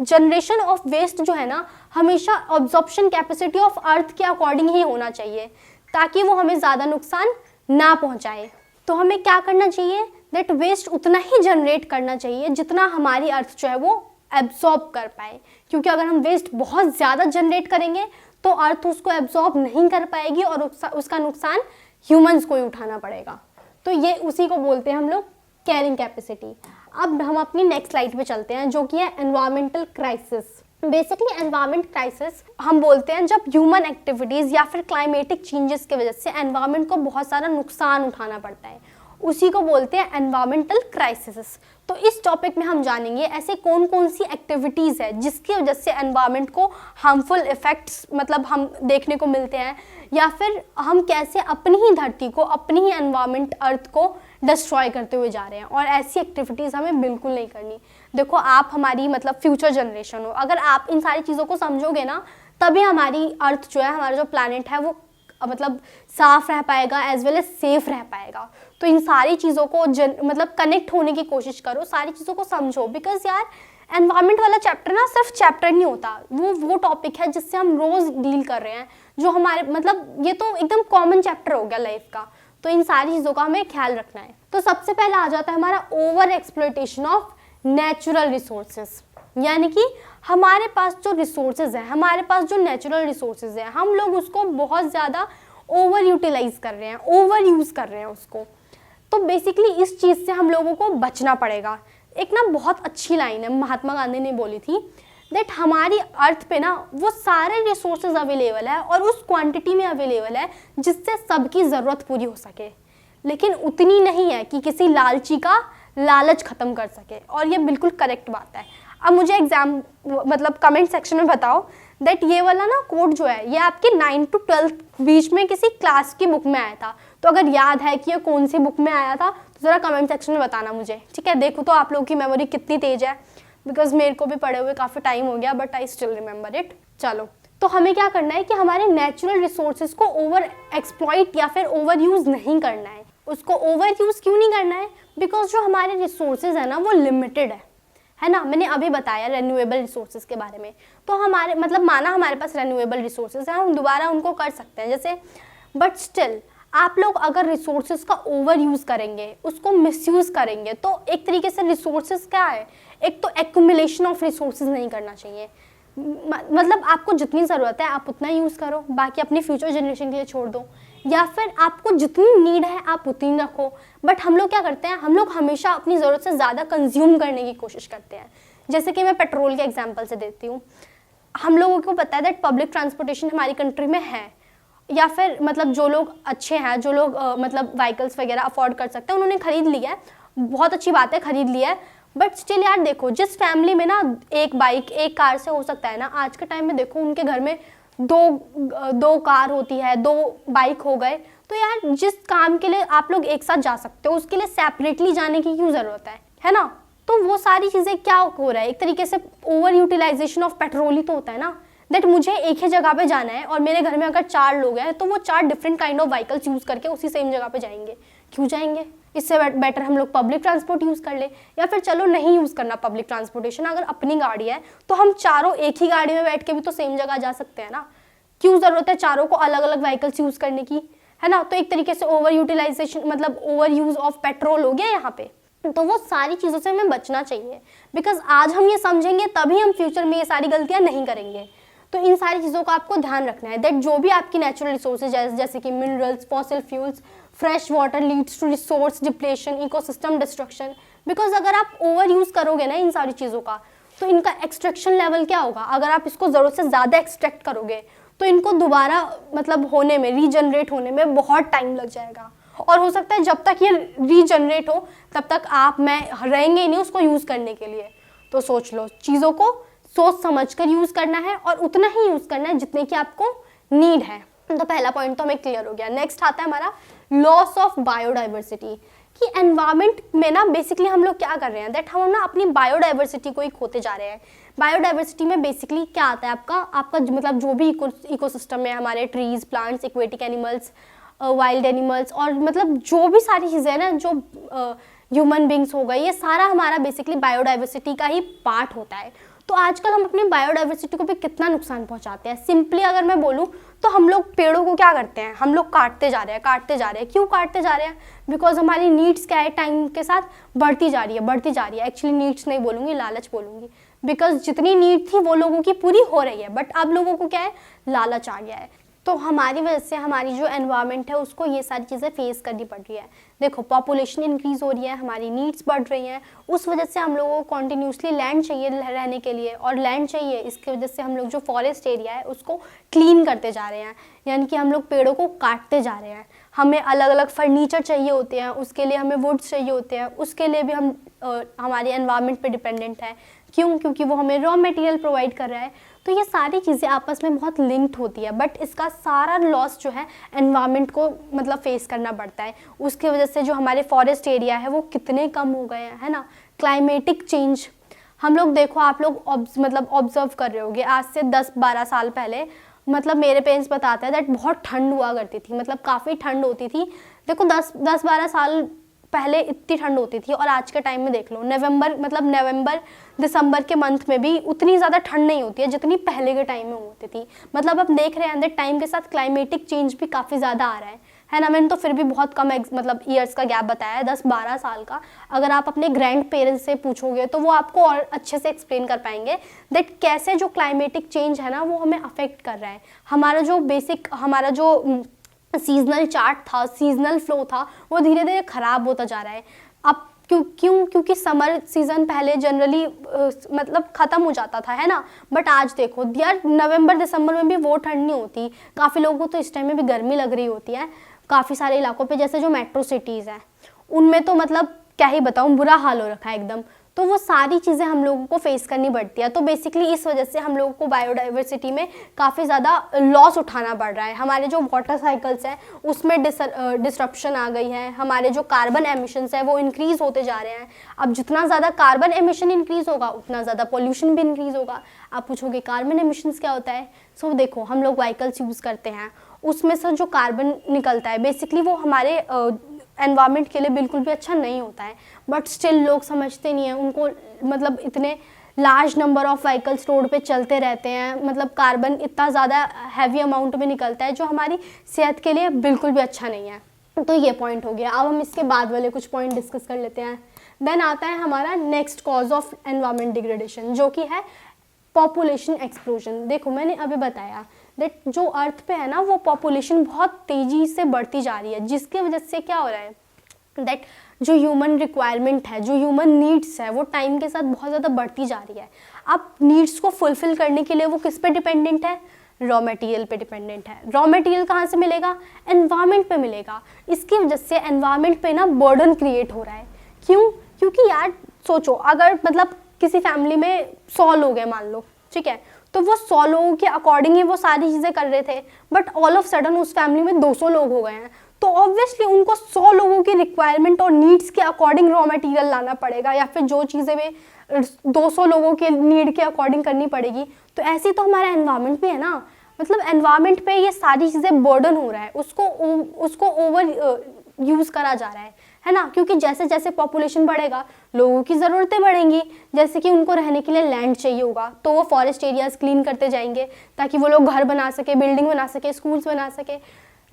जनरेशन ऑफ वेस्ट जो है ना, हमेशा ऑब्जॉर्प्शन कैपेसिटी ऑफ अर्थ के अकॉर्डिंग ही होना चाहिए, ताकि वो हमें ज़्यादा नुकसान ना पहुँचाए। तो हमें क्या करना चाहिए, दैट वेस्ट उतना ही जनरेट करना चाहिए जितना हमारी अर्थ जो है वो एब्जॉर्ब कर पाए, क्योंकि अगर हम वेस्ट बहुत ज़्यादा जनरेट करेंगे तो अर्थ उसको एब्जॉर्ब नहीं कर पाएगी और उसका नुकसान ह्यूमंस को ही उठाना पड़ेगा। तो ये उसी को बोलते हैं हम लोग कैरिंग कैपेसिटी। अब हम अपनी नेक्स्ट स्लाइड पे चलते हैं, जो कि है environmental crisis. Basically environment crisis हम बोलते हैं जब ह्यूमन एक्टिविटीज़ या फिर क्लाइमेटिक चेंजेस की वजह से एनवायरमेंट को बहुत सारा नुकसान उठाना पड़ता है, उसी को बोलते हैं एनवायरमेंटल क्राइसिस। तो इस टॉपिक में हम जानेंगे ऐसे कौन कौन सी एक्टिविटीज़ है जिसकी वजह से एनवायरमेंट को हार्मफुल इफ़ेक्ट्स मतलब हम देखने को मिलते हैं, या फिर हम कैसे अपनी ही धरती को, अपनी ही एनवायरमेंट अर्थ को डिस्ट्रॉय करते हुए जा रहे हैं। और ऐसी एक्टिविटीज़ हमें बिल्कुल नहीं करनी। देखो, आप हमारी मतलब फ्यूचर जनरेशन हो, अगर आप इन सारी चीज़ों को समझोगे ना, तभी हमारी अर्थ जो है, हमारा जो प्लैनेट है वो मतलब साफ रह पाएगा एज वेल एज सेफ रह पाएगा। तो इन सारी चीज़ों को मतलब कनेक्ट होने की कोशिश करो, सारी चीज़ों को समझो। बिकॉज यार एनवायरनमेंट वाला चैप्टर ना सिर्फ चैप्टर नहीं होता, वो टॉपिक है जिससे हम रोज़ डील कर रहे हैं, जो हमारे मतलब ये तो एकदम कॉमन चैप्टर हो गया लाइफ का। तो इन सारी चीज़ों का हमें ख्याल रखना है। तो सबसे पहले आ जाता है हमारा over exploitation of natural resources, यानी कि हमारे पास जो रिसोर्सेज हैं, हमारे पास जो नेचुरल रिसोर्सेज हैं, हम लोग उसको बहुत ज़्यादा ओवर यूटिलाइज कर रहे हैं, ओवर यूज़ कर रहे हैं उसको। तो बेसिकली इस चीज़ से हम लोगों को बचना पड़ेगा। एक ना बहुत अच्छी लाइन है, महात्मा गांधी ने बोली थी दैट हमारी अर्थ पे ना वो सारे रिसोर्सेज अवेलेबल है और उस क्वांटिटी में अवेलेबल है जिससे सबकी ज़रूरत पूरी हो सके, लेकिन उतनी नहीं है कि किसी लालची का लालच ख़त्म कर सके। और ये बिल्कुल करेक्ट बात है। अब मुझे मतलब कमेंट सेक्शन में बताओ दैट ये वाला ना कोड जो है ये आपके 9 to 12 बीच में किसी क्लास की बुक में आया था। तो अगर याद है कि ये कौन सी बुक में आया था तो ज़रा कमेंट सेक्शन में बताना मुझे, ठीक है। देखो तो आप लोगों की मेमोरी कितनी तेज़ है, बिकॉज मेरे को भी पढ़े हुए काफ़ी टाइम हो गया, but I still remember it. चलो, तो हमें क्या करना है कि हमारे नेचुरल रिसोर्सेज को ओवर एक्सप्लॉइट या फिर ओवर यूज़ नहीं करना है। उसको ओवर यूज़ क्यों नहीं करना है, बिकॉज जो हमारे रिसोर्सेज है ना वो लिमिटेड है ना। मैंने अभी बताया रेन्यूएबल रिसोर्सेज के बारे में। तो हमारे मतलब माना हमारे पास रेन्यूएबल रिसोर्सेज हैं, हम दोबारा उनको कर सकते हैं जैसे, बट स्टिल आप लोग अगर रिसोर्सेज का ओवर यूज़ करेंगे, उसको मिसयूज़ करेंगे, तो एक तरीके से रिसोर्सेज क्या है, एक तो एक्यूमुलेशन ऑफ रिसोर्सेज नहीं करना चाहिए। मतलब आपको जितनी ज़रूरत है आप उतना यूज़ करो, बाकी अपनी फ्यूचर जनरेशन के लिए छोड़ दो, या फिर आपको जितनी नीड है आप उतनी रखो। बट हम लोग क्या करते हैं, हम लोग हमेशा अपनी ज़रूरत से ज़्यादा कंज्यूम करने की कोशिश करते हैं। जैसे कि मैं पेट्रोल के एग्जांपल से देती हूँ, हम लोगों को पता है दैट पब्लिक ट्रांसपोर्टेशन हमारी कंट्री में है, या फिर मतलब जो लोग अच्छे हैं, जो लोग मतलब व्हीकल्स वगैरह अफोर्ड कर सकते हैं, उन्होंने ख़रीद लिया है, बहुत अच्छी बात है, ख़रीद लिया है। बट स्टिल यार देखो, जिस फैमिली में ना एक बाइक एक कार से हो सकता है ना, आज के टाइम में देखो उनके घर में दो कार होती है, 2 बाइक हो गए। तो यार जिस काम के लिए आप लोग एक साथ जा सकते हो उसके लिए सेपरेटली जाने की क्यों ज़रूरत है ना। तो वो सारी चीज़ें क्या हो रहा है, एक तरीके से ओवर यूटिलाइजेशन ऑफ पेट्रोल ही तो होता है ना। दैट मुझे एक ही जगह पे जाना है और मेरे घर में अगर 4 लोग हैं तो वो 4 different kind of vehicles use करके उसी सेम जगह पे जाएंगे, क्यों जाएंगे। इससे बेटर हम लोग पब्लिक ट्रांसपोर्ट यूज़ कर ले, या फिर चलो नहीं यूज़ करना पब्लिक ट्रांसपोर्टेशन, अगर अपनी गाड़ी है तो हम चारों एक ही गाड़ी में बैठ के भी तो सेम जगह जा सकते हैं ना। क्यों ज़रूरत है चारों को अलग अलग व्हीकल्स यूज़ करने की, है ना। तो एक तरीके से ओवर यूटिलाइजेशन मतलब ओवर यूज़ ऑफ पेट्रोल हो गया यहाँ पे। तो वो सारी चीज़ों से हमें बचना चाहिए, बिकॉज आज हम ये समझेंगे तभी हम फ्यूचर में ये सारी गलतियाँ नहीं करेंगे। तो इन सारी चीज़ों का आपको ध्यान रखना है दैट जो भी आपकी नेचुरल रिसोर्सेज जैसे कि minerals, fossil fuels, fresh water leads to resource depletion, ecosystem destruction. Because अगर आप ओवर यूज़ करोगे ना इन सारी चीज़ों का, तो इनका एक्सट्रैक्शन लेवल क्या होगा, अगर आप इसको ज़रूरत से ज़्यादा एक्सट्रैक्ट करोगे तो इनको दोबारा मतलब होने में, रीजनरेट होने में बहुत टाइम लग जाएगा। और हो सकता है जब तक ये रीजनरेट हो तब तक आप मैं रहेंगे ही नहीं उसको यूज़ करने के लिए। तो सोच लो, चीज़ों को सोच समझ कर यूज़ करना है और उतना ही यूज़ करना है जितने की आपको नीड है। तो पहला पॉइंट तो हमें क्लियर हो गया। नेक्स्ट आता है हमारा लॉस ऑफ बायोडाइवर्सिटी, कि एनवायरनमेंट में ना बेसिकली हम लोग क्या कर रहे हैं, दैट हम ना अपनी बायोडाइवर्सिटी को ही खोते जा रहे हैं। बायोडाइवर्सिटी में बेसिकली क्या आता है, आपका मतलब जो भी इकोसिस्टम है, हमारे trees, plants, aquatic animals, wild animals, और मतलब जो भी सारी चीज़ें हैं ना, जो ह्यूमन बींग्स हो गए, ये सारा हमारा बेसिकली बायोडाइवर्सिटी का ही पार्ट होता है। तो आजकल हम अपनी बायोडाइवर्सिटी को भी कितना नुकसान पहुंचाते हैं। सिंपली अगर मैं बोलूँ तो हम लोग पेड़ों को क्या करते हैं, हम लोग काटते जा रहे हैं। क्यों काटते जा रहे हैं? बिकॉज हमारी नीड्स क्या है, टाइम के साथ बढ़ती जा रही है। एक्चुअली नीड्स नहीं बोलूँगी, लालच बोलूँगी, बिकॉज जितनी नीड थी वो लोगों की पूरी हो रही है, बट अब लोगों को क्या है, लालच आ गया है। तो हमारी वजह से हमारी जो एनवायरनमेंट है उसको ये सारी चीज़ें फेस करनी पड़ रही है। देखो, पॉपुलेशन इंक्रीज़ हो रही है, हमारी नीड्स बढ़ रही हैं, उस वजह से हम लोगों को कॉन्टीन्यूसली लैंड चाहिए रहने के लिए, और लैंड चाहिए, इसकी वजह से हम लोग जो फॉरेस्ट एरिया है उसको क्लीन करते जा रहे हैं, यानी कि हम लोग पेड़ों को काटते जा रहे हैं। हमें अलग अलग फर्नीचर चाहिए होते हैं, उसके लिए हमें वुड्स चाहिए होते हैं, उसके लिए भी हम हमारे एनवायरनमेंट पे डिपेंडेंट है। क्यों? क्योंकि वो हमें रॉ मटेरियल प्रोवाइड कर रहा है। तो ये सारी चीज़ें आपस में बहुत लिंक्ड होती है, बट इसका सारा लॉस जो है एनवायरनमेंट को मतलब फेस करना पड़ता है। उसकी वजह से जो हमारे फॉरेस्ट एरिया है वो कितने कम हो गए हैं, है ना। क्लाइमेटिक चेंज, हम लोग देखो, आप लोग मतलब ऑब्जर्व कर रहे होगे, आज से 10-12 साल पहले मतलब मेरे पेरेंट्स बताते हैं दैट बहुत ठंड हुआ करती थी, मतलब काफ़ी ठंड होती थी। देखो 10-12 साल पहले इतनी ठंड होती थी, और आज के टाइम में देख लो, नवंबर दिसंबर के मंथ में भी उतनी ज़्यादा ठंड नहीं होती है जितनी पहले के टाइम में होती थी। मतलब अब देख रहे हैं अंदर टाइम के साथ क्लाइमेटिक चेंज भी काफ़ी ज़्यादा आ रहा है ना। मैंने तो फिर भी बहुत कम मतलब ईयर्स का गैप बताया है, 10-12 साल का। अगर आप अपने ग्रैंड पेरेंट्स से पूछोगे तो वो आपको और अच्छे से एक्सप्लेन कर पाएंगे दैट कैसे जो क्लाइमेटिक चेंज है ना वो हमें अफेक्ट कर रहा है। हमारा जो सीजनल चार्ट था, सीजनल फ्लो था, वो धीरे धीरे ख़राब होता जा रहा है। अब क्योंकि समर सीज़न पहले जनरली मतलब ख़त्म हो जाता था, है ना। बट आज देखो यार, नवंबर दिसंबर में भी वो ठंड नहीं होती। काफ़ी लोगों को तो इस टाइम में भी गर्मी लग रही होती है काफ़ी सारे इलाकों पे, जैसे जो मेट्रो सिटीज़ हैं उनमें तो मतलब क्या ही बताऊँ, बुरा हाल हो रखा है एकदम। तो वो सारी चीज़ें हम लोगों को फेस करनी पड़ती है। तो बेसिकली इस वजह से हम लोगों को बायोडाइवर्सिटी में काफ़ी ज़्यादा लॉस उठाना पड़ रहा है। हमारे जो वाटर साइकिल्स हैं उसमें डिसरप्शन आ गई है। हमारे जो कार्बन एमिशंस है वो इंक्रीज़ होते जा रहे हैं। अब जितना ज़्यादा कार्बन एमिशन इंक्रीज़ होगा उतना ज़्यादा पोल्यूशन भी इंक्रीज़ होगा। आप पूछोगे कार्बन एमिशंस क्या होता है? सो देखो, हम लोग व्हीकल्स यूज़ करते हैं, उसमें से जो कार्बन निकलता है बेसिकली वो हमारे एनवायरनमेंट के लिए बिल्कुल भी अच्छा नहीं होता है। बट स्टिल लोग समझते नहीं हैं, उनको मतलब इतने large number of vehicles road पे चलते रहते हैं, मतलब कार्बन इतना ज़्यादा हैवी अमाउंट में निकलता है जो हमारी सेहत के लिए बिल्कुल भी अच्छा नहीं है। तो ये पॉइंट हो गया। अब हम इसके बाद वाले कुछ पॉइंट डिस्कस कर लेते हैं। देन आता है हमारा next cause of environment degradation, जो कि है पॉपुलेशन एक्सप्लोजन। देखो, मैंने अभी बताया दैट जो अर्थ पे है ना वो पॉपुलेशन बहुत तेज़ी से बढ़ती जा रही है, जिसकी वजह से क्या हो रहा है दैट जो ह्यूमन रिक्वायरमेंट है, जो ह्यूमन नीड्स है, वो टाइम के साथ बहुत ज़्यादा बढ़ती जा रही है। अब नीड्स को फुलफिल करने के लिए वो किस पे डिपेंडेंट है? रॉ मटेरियल पे डिपेंडेंट है। रॉ मटेरियल कहाँ से मिलेगा? एनवायरनमेंट पे मिलेगा। इसकी वजह से एनवायरनमेंट पे ना बर्डन क्रिएट हो रहा है। क्यों? क्योंकि यार सोचो, अगर मतलब किसी फैमिली में 100 लोग हैं मान लो, ठीक है, तो वो 100 लोगों के अकॉर्डिंग ही वो सारी चीज़ें कर रहे थे, बट ऑल ऑफ सडन उस फैमिली में 200 लोग हो गए हैं, तो ऑब्वियसली उनको 100 लोगों की रिक्वायरमेंट और नीड्स के अकॉर्डिंग रॉ मटेरियल लाना पड़ेगा, या फिर जो चीज़ें वे 200 लोगों के नीड के अकॉर्डिंग करनी पड़ेगी। तो ऐसी तो हमारा एनवायरनमेंट भी है ना, मतलब एनवायरनमेंट पे ये सारी चीज़ें बर्डन हो रहा है, उसको ओवर यूज़ करा जा रहा है ना। क्योंकि जैसे जैसे पॉपुलेशन बढ़ेगा लोगों की ज़रूरतें बढ़ेंगी, जैसे कि उनको रहने के लिए लैंड चाहिए होगा, तो वो फॉरेस्ट एरियाज़ क्लीन करते जाएंगे ताकि वो लोग घर बना सके, बिल्डिंग बना सके, स्कूल्स बना सके।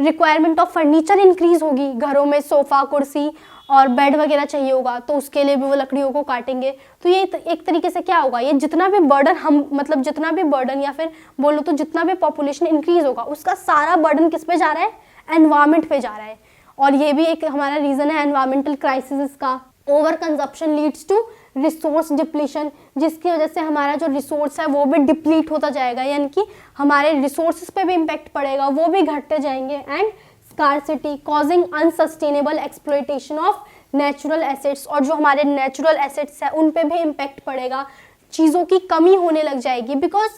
रिक्वायरमेंट ऑफ फर्नीचर इंक्रीज़ होगी, घरों में सोफ़ा, कुर्सी और बेड वगैरह चाहिए होगा, तो उसके लिए भी वो लकड़ियों को काटेंगे। तो ये एक तरीके से क्या होगा, ये जितना भी बर्डन जितना भी बर्डन या फिर बोलो तो जितना भी पॉपुलेशन इंक्रीज़ होगा उसका सारा बर्डन किस पे जा रहा है? एनवायरनमेंट पे जा रहा है। और ये भी एक हमारा रीज़न है एनवायरमेंटल क्राइसिस का। Over consumption leads to resource depletion, जिसकी वजह से हमारा जो रिसोर्स है वो भी डिप्लीट होता जाएगा, यानी कि हमारे रिसोर्सेज पे भी इम्पैक्ट पड़ेगा, वो भी घटते जाएंगे। And scarcity causing unsustainable exploitation of natural assets, और जो हमारे नेचुरल एसेट्स है उन पे भी इम्पैक्ट पड़ेगा, चीज़ों की कमी होने लग जाएगी। बिकॉज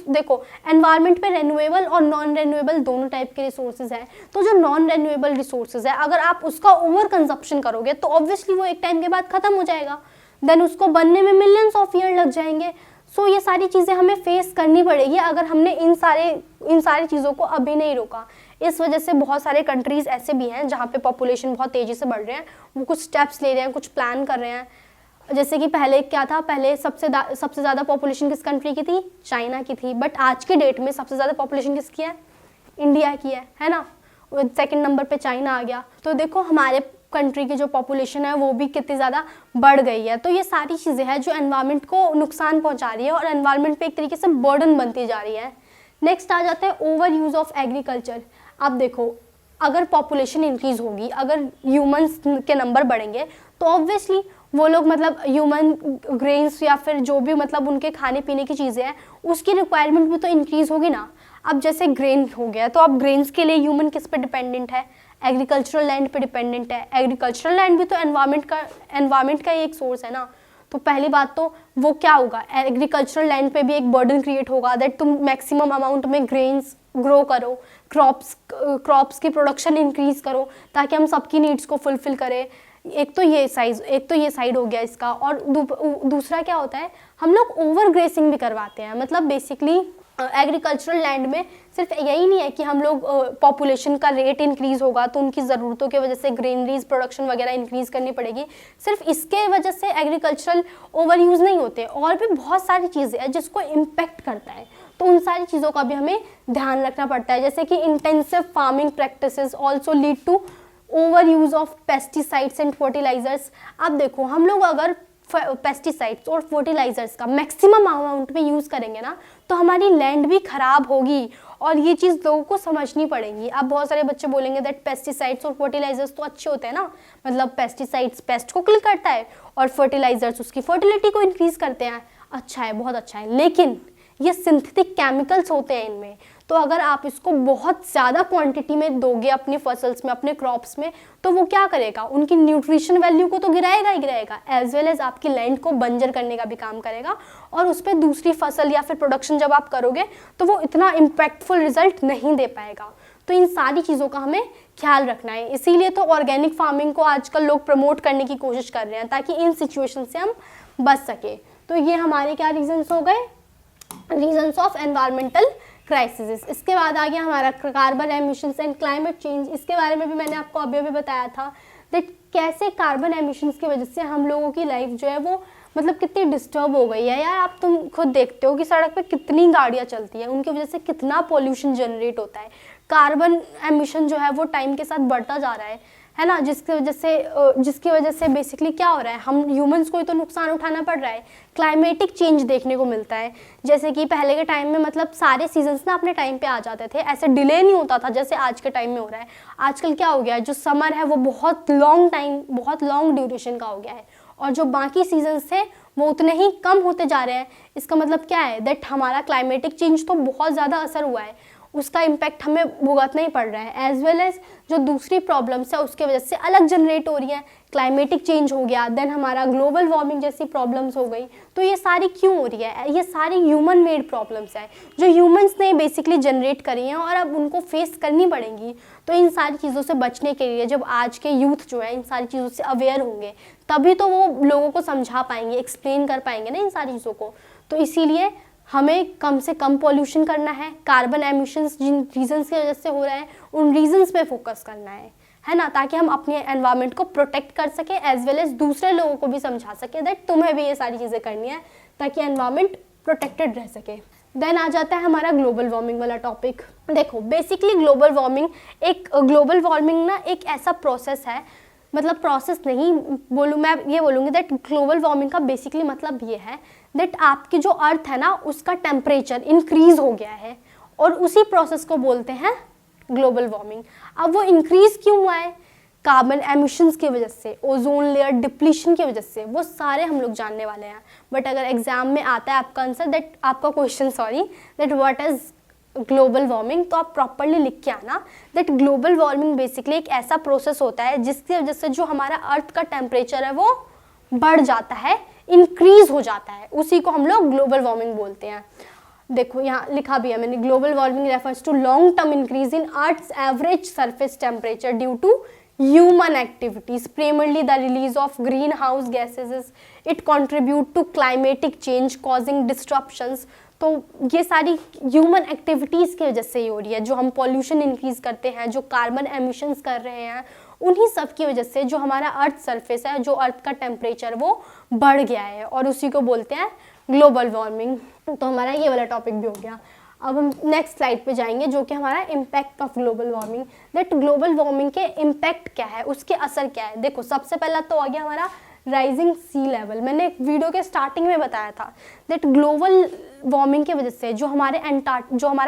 देखो एनवायरनमेंट पे रेन्यूएबल और नॉन रेन्यूएबल दोनों टाइप के रिसोर्सेज हैं। तो जो नॉन रेन्यूएबल रिसोर्सेज है, अगर आप उसका ओवर कंजप्शन करोगे तो ऑब्वियसली वो एक टाइम के बाद खत्म हो जाएगा, देन उसको बनने में मिलियंस ऑफ ईयर लग जाएंगे। सो ये सारी चीज़ें हमें फेस करनी पड़ेगी अगर हमने इन सारी चीज़ों को अभी नहीं रोका। इस वजह से बहुत सारे कंट्रीज़ ऐसे भी हैं जहाँ पे पॉपुलेशन बहुत तेज़ी से बढ़ रहे हैं, वो कुछ स्टेप्स ले रहे हैं, कुछ प्लान कर रहे हैं। जैसे कि पहले क्या था, पहले सबसे ज़्यादा पॉपुलेशन किस कंट्री की थी? चाइना की थी। बट आज के डेट में सबसे ज़्यादा पॉपुलेशन किसकी है? इंडिया की है ना। सेकंड नंबर पे चाइना आ गया। तो देखो हमारे कंट्री की जो पॉपुलेशन है वो भी कितनी ज़्यादा बढ़ गई है। तो ये सारी चीज़ें हैं जो एनवायरनमेंट को नुकसान पहुँचा रही है और एनवायरनमेंट पे एक तरीके से बर्डन बनती जा रही है। नेक्स्ट आ जाता है ओवर यूज़ ऑफ एग्रीकल्चर। अब देखो अगर पॉपुलेशन इंक्रीज़ होगी, अगर ह्यूमंस के नंबर बढ़ेंगे तो ऑब्वियसली वो लोग मतलब ह्यूमन ग्रेन्स या फिर जो भी मतलब उनके खाने पीने की चीज़ें हैं उसकी रिक्वायरमेंट भी तो इंक्रीज़ होगी ना। अब जैसे ग्रेन हो गया तो अब ग्रेन्स के लिए ह्यूमन किस पे डिपेंडेंट है? एग्रीकल्चरल लैंड पे डिपेंडेंट है। एग्रीकल्चरल लैंड भी तो एनवायरनमेंट का ही एक सोर्स है ना। तो पहली बात तो वो क्या होगा, एग्रीकल्चरल लैंड पे भी एक बर्डन क्रिएट होगा दैट तुम मैक्सिमम अमाउंट में ग्रेन्स ग्रो करो, क्रॉप्स की प्रोडक्शन इंक्रीज करो ताकि हम सबकी नीड्स को फुलफिल करें। एक तो ये साइड हो गया इसका। और दूसरा क्या होता है, हम लोग ओवर ग्रेसिंग भी करवाते हैं। मतलब बेसिकली एग्रीकल्चरल लैंड में सिर्फ यही नहीं है कि हम लोग पॉपुलेशन का रेट इंक्रीज़ होगा तो उनकी ज़रूरतों की वजह से ग्रेनरीज प्रोडक्शन वगैरह इंक्रीज़ करनी पड़ेगी, सिर्फ इसके वजह से एग्रीकल्चरल ओवर यूज़ नहीं होते, और भी बहुत सारी चीज़ें हैं जिसको इम्पेक्ट करता है। तो उन सारी चीज़ों का भी हमें ध्यान रखना पड़ता है। जैसे कि intensive farming practices also lead to over use of pesticides and fertilisers. अब देखो हम लोग अगर पेस्टिसाइड्स और फर्टिलाइजर्स का मैक्सिमम अमाउंट में यूज़ करेंगे ना तो हमारी लैंड भी ख़राब होगी, और ये चीज़ लोगों को समझनी पड़ेगी। अब बहुत सारे बच्चे बोलेंगे दैट पेस्टिसाइड्स और फर्टिलाइजर्स तो अच्छे होते हैं ना, मतलब पेस्टिसाइड्स पेस्ट को किल करता है और फर्टिलाइजर्स उसकी फर्टिलिटी को इंक्रीज़ करते हैं। अच्छा है, बहुत अच्छा है, लेकिन ये सिंथेटिक केमिकल्स होते हैं इनमें। तो अगर आप इसको बहुत ज़्यादा क्वांटिटी में दोगे अपनी फसल्स में, अपने क्रॉप्स में, तो वो क्या करेगा, उनकी न्यूट्रिशन वैल्यू को तो गिराएगा ही गिराएगा, एज वेल एज आपकी लैंड को बंजर करने का भी काम करेगा, और उस पर दूसरी फसल या फिर प्रोडक्शन जब आप करोगे तो वो इतना इम्पैक्टफुल रिजल्ट नहीं दे पाएगा। तो इन सारी चीज़ों का हमें ख्याल रखना है। इसीलिए तो ऑर्गेनिक फार्मिंग को आजकल लोग प्रमोट करने की कोशिश कर रहे हैं ताकि इन सिचुएशन से हम बच सके। तो ये हमारे क्या रीजंस हो गए, रीजंस ऑफ एनवायरमेंटल क्राइसिस। इसके बाद आ गया हमारा carbon emissions and climate change. इसके बारे में भी मैंने आपको अभी बताया था दैट कैसे कार्बन एमिशंस की वजह से हम लोगों की लाइफ जो है वो मतलब कितनी डिस्टर्ब हो गई है। यार आप तुम खुद देखते हो कि सड़क पे कितनी गाड़ियाँ चलती हैं, उनकी वजह से कितना पॉल्यूशन जनरेट होता है। कार्बन एमिशन जो है वो टाइम के साथ बढ़ता जा रहा है ना, जिसकी वजह से बेसिकली क्या हो रहा है, हम ह्यूमंस को ही तो नुकसान उठाना पड़ रहा है। क्लाइमेटिक चेंज देखने को मिलता है, जैसे कि पहले के टाइम में मतलब सारे सीजन्स ना अपने टाइम पे आ जाते थे, ऐसे डिले नहीं होता था जैसे आज के टाइम में हो रहा है। आजकल क्या हो गया है, जो समर है वो बहुत लॉन्ग ड्यूरेशन का हो गया है, और जो बाकी सीजन्स थे वो उतने ही कम होते जा रहे हैं। इसका मतलब क्या है दैट हमारा क्लाइमेटिक चेंज तो बहुत ज़्यादा असर हुआ है, उसका इम्पैक्ट हमें भुगतना ही पड़ रहा है, एज वेल एज जो दूसरी प्रॉब्लम्स है उसके वजह से अलग जनरेट हो रही है। क्लाइमेटिक चेंज हो गया, देन हमारा ग्लोबल वार्मिंग जैसी प्रॉब्लम्स हो गई। तो ये सारी क्यों हो रही है, ये सारी ह्यूमन मेड प्रॉब्लम्स है जो ह्यूमंस ने बेसिकली जनरेट करी हैं और अब उनको फेस करनी पड़ेंगी। तो इन सारी चीज़ों से बचने के लिए जब आज के यूथ जो है इन सारी चीज़ों से अवेयर होंगे तभी तो वो लोगों को समझा पाएंगे, एक्सप्लेन कर पाएंगे ना इन सारी चीज़ों को। तो इसीलिए हमें कम से कम पॉल्यूशन करना है, कार्बन एमिशंस जिन रीजंस की वजह से हो रहा है उन रीजंस पे फोकस करना है ना, ताकि हम अपने एनवायरनमेंट को प्रोटेक्ट कर सके, एज वेल एज दूसरे लोगों को भी समझा सके दैट तुम्हें भी ये सारी चीज़ें करनी है ताकि एनवायरनमेंट प्रोटेक्टेड रह सके। देन आ जाता है हमारा ग्लोबल वार्मिंग वाला टॉपिक। देखो बेसिकली ग्लोबल वार्मिंग ना एक ऐसा प्रोसेस है, मतलब प्रोसेस नहीं बोलूँ मैं, ये बोलूँगी दैट ग्लोबल वार्मिंग का बेसिकली मतलब ये है दैट आपकी जो अर्थ है ना उसका टेम्परेचर इंक्रीज़ हो गया है, और उसी प्रोसेस को बोलते हैं ग्लोबल वार्मिंग। अब वो इंक्रीज़ क्यों हुआ है, कार्बन एमिशंस की वजह से, ओजोन लेयर डिप्लीशन की वजह से, वो सारे हम लोग जानने वाले हैं। बट अगर एग्जाम में आता है आपका आंसर आपका question that what is global warming, तो आप प्रॉपरली लिख के आना दैट ग्लोबल वार्मिंग बेसिकली एक ऐसा प्रोसेस होता है जिसकी वजह से जो हमारा अर्थ का टेम्परेचर है वो बढ़ जाता है, इंक्रीज हो जाता है, उसी को हम लोग ग्लोबल वार्मिंग बोलते हैं। देखो यहाँ लिखा भी है मैंने, global warming refers to long term increase in earth's average surface temperature due to human activities, primarily the release of greenhouse gases. It contribute to climatic change causing disruptions. तो ये सारी ह्यूमन एक्टिविटीज़ की वजह से ही हो रही है, जो हम पॉल्यूशन इंक्रीज करते हैं, जो कार्बन एमिशंस कर रहे हैं, उन्हीं सब की वजह से जो हमारा अर्थ सरफेस है, जो अर्थ का टेम्परेचर वो बढ़ गया है, और उसी को बोलते हैं ग्लोबल वार्मिंग। तो हमारा ये वाला टॉपिक भी हो गया। अब हम नेक्स्ट स्लाइड पे जाएंगे, जो कि हमारा impact of global warming. That global warming के इम्पैक्ट क्या है, उसके असर क्या है। देखो सबसे पहला तो आ गया हमारा राइजिंग सी लेवल। मैंने एक वीडियो के स्टार्टिंग में बताया था दैट ग्लोबल वार्मिंग की वजह से जो हमारा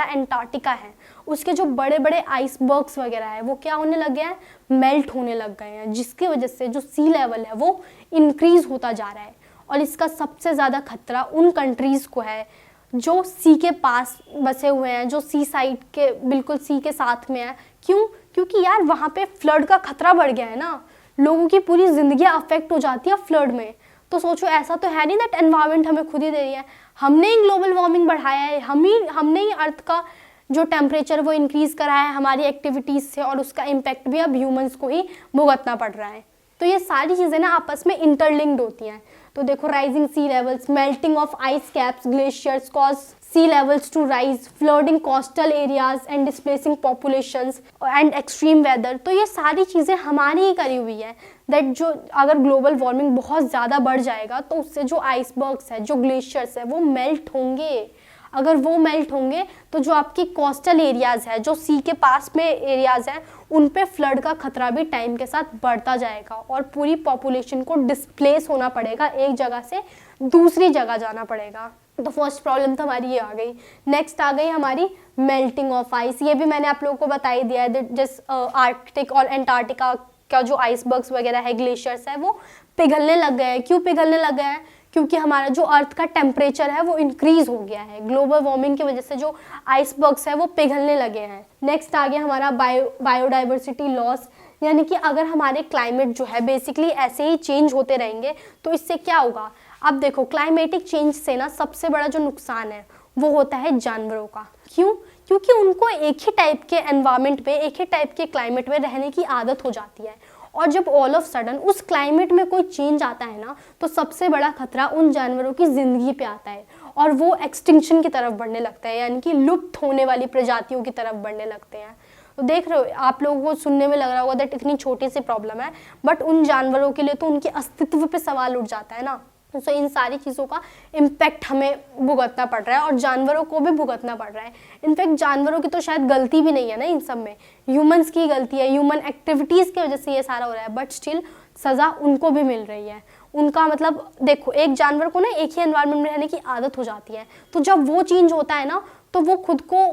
एंटार्क्टिका है, उसके जो बड़े बड़े आइसबर्ग्स वगैरह है वो क्या होने लग गया है, मेल्ट होने लग गए हैं, जिसकी वजह से जो सी लेवल है वो इंक्रीज होता जा रहा है। और इसका सबसे ज़्यादा खतरा उन कंट्रीज़ को है जो सी के पास बसे हुए हैं, जो सी साइड के बिल्कुल सी के साथ में है। क्यों? क्योंकि यार वहाँ पे फ्लड का खतरा बढ़ गया है ना, लोगों की पूरी ज़िंदगी अफेक्ट हो जाती है फ्लड में। तो सोचो, ऐसा तो है नहीं दैट एनवायरनमेंट हमें खुद ही दे रही है, हमने ही ग्लोबल वार्मिंग बढ़ाया है, हमने ही अर्थ का जो टेम्परेचर वो इंक्रीज़ कराया है हमारी एक्टिविटीज़ से, और उसका इम्पैक्ट भी अब ह्यूमंस को ही भुगतना पड़ रहा है। तो ये सारी चीज़ें ना आपस में इंटरलिंक्ड होती हैं। तो देखो rising sea levels, melting of ice caps, glaciers cause sea levels to rise, flooding coastal areas and displacing populations and extreme weather. तो ये सारी चीज़ें हमारी ही करी हुई है दैट जो अगर ग्लोबल वार्मिंग बहुत ज़्यादा बढ़ जाएगा तो उससे जो आइसबर्ग्स है, जो ग्लेशियर्स है, वो मेल्ट होंगे। अगर वो मेल्ट होंगे तो जो आपकी कोस्टल एरियाज़ है, जो सी के पास में एरियाज़ हैं, उन पे फ्लड का खतरा भी टाइम के साथ बढ़ता जाएगा और पूरी पॉपुलेशन को डिस्प्लेस होना पड़ेगा, एक जगह से दूसरी जगह जाना पड़ेगा। तो फर्स्ट प्रॉब्लम तो हमारी ये आ गई। नेक्स्ट आ गई हमारी मेल्टिंग ऑफ आइस। ये भी मैंने आप लोगों को बता ही दिया है, जिस आर्कटिक और एंटार्क्टिका का जो आइसबर्ग्स वगैरह है, ग्लेशियर्स है, वो पिघलने लग गए हैं। क्यों पिघलने लग गए हैं? क्योंकि हमारा जो अर्थ का टेम्परेचर है वो इंक्रीज हो गया है। ग्लोबल वार्मिंग की वजह से जो आइसबर्ग्स है वो पिघलने लगे हैं। नेक्स्ट आ गया हमारा बायोडाइवर्सिटी लॉस, यानी कि अगर हमारे क्लाइमेट जो है बेसिकली ऐसे ही चेंज होते रहेंगे तो इससे क्या होगा। अब देखो क्लाइमेटिक चेंज से ना सबसे बड़ा जो नुकसान है वो होता है जानवरों का। क्यों? क्योंकि उनको एक ही टाइप के एनवायरनमेंट में, एक ही टाइप के क्लाइमेट में रहने की आदत हो जाती है, और जब ऑल ऑफ सडन उस क्लाइमेट में कोई चेंज आता है ना, तो सबसे बड़ा खतरा उन जानवरों की ज़िंदगी पे आता है और वो एक्सटिंक्शन की तरफ बढ़ने लगता है, यानी कि लुप्त होने वाली प्रजातियों की तरफ बढ़ने लगते हैं। तो देख रहे हो, आप लोगों को सुनने में लग रहा होगा दैट इतनी छोटी सी प्रॉब्लम है, बट उन जानवरों के लिए तो उनके अस्तित्व पे सवाल उठ जाता है ना। तो इन सारी चीज़ों का इम्पैक्ट हमें भुगतना पड़ रहा है और जानवरों को भी भुगतना पड़ रहा है। इनफैक्ट जानवरों की तो शायद गलती भी नहीं है ना इन सब में, ह्यूमंस की गलती है, ह्यूमन एक्टिविटीज़ की वजह से ये सारा हो रहा है, बट स्टिल सज़ा उनको भी मिल रही है। उनका मतलब देखो, एक जानवर को ना एक ही एनवायरनमेंट में रहने की आदत हो जाती है, तो जब वो चेंज होता है ना तो वो खुद को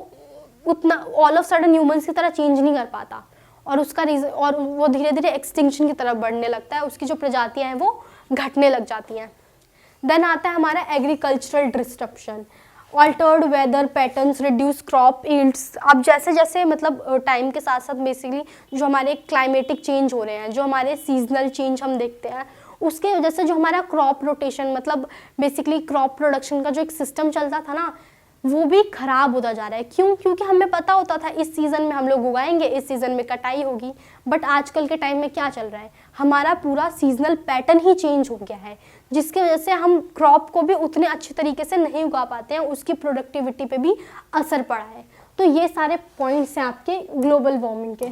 उतना ऑल ऑफ सडन ह्यूमंस की तरह चेंज नहीं कर पाता, और उसका रीज़न, और वो धीरे धीरे एक्सटिंक्शन की तरफ बढ़ने लगता है, उसकी जो प्रजातियाँ हैं वो घटने लग जाती हैं। देन आता है हमारा agricultural disruption, altered weather patterns, reduce crop yields. अब जैसे जैसे मतलब टाइम के साथ साथ बेसिकली जो हमारे क्लाइमेटिक चेंज हो रहे हैं, जो हमारे सीजनल चेंज हम देखते हैं, उसके वजह से जो हमारा क्रॉप रोटेशन, मतलब बेसिकली क्रॉप प्रोडक्शन का जो एक सिस्टम चलता था ना, वो भी ख़राब होता जा रहा है। क्यों? क्योंकि हमें पता होता था इस सीज़न में हम लोग उगाएंगे, इस सीज़न में कटाई होगी, बट आजकल के टाइम में क्या चल रहा है, हमारा पूरा सीजनल पैटर्न ही चेंज हो गया है, जिसकी वजह से हम क्रॉप को भी उतने अच्छे तरीके से नहीं उगा पाते हैं, उसकी प्रोडक्टिविटी पे भी असर पड़ा है। तो ये सारे पॉइंट्स हैं आपके ग्लोबल वार्मिंग के।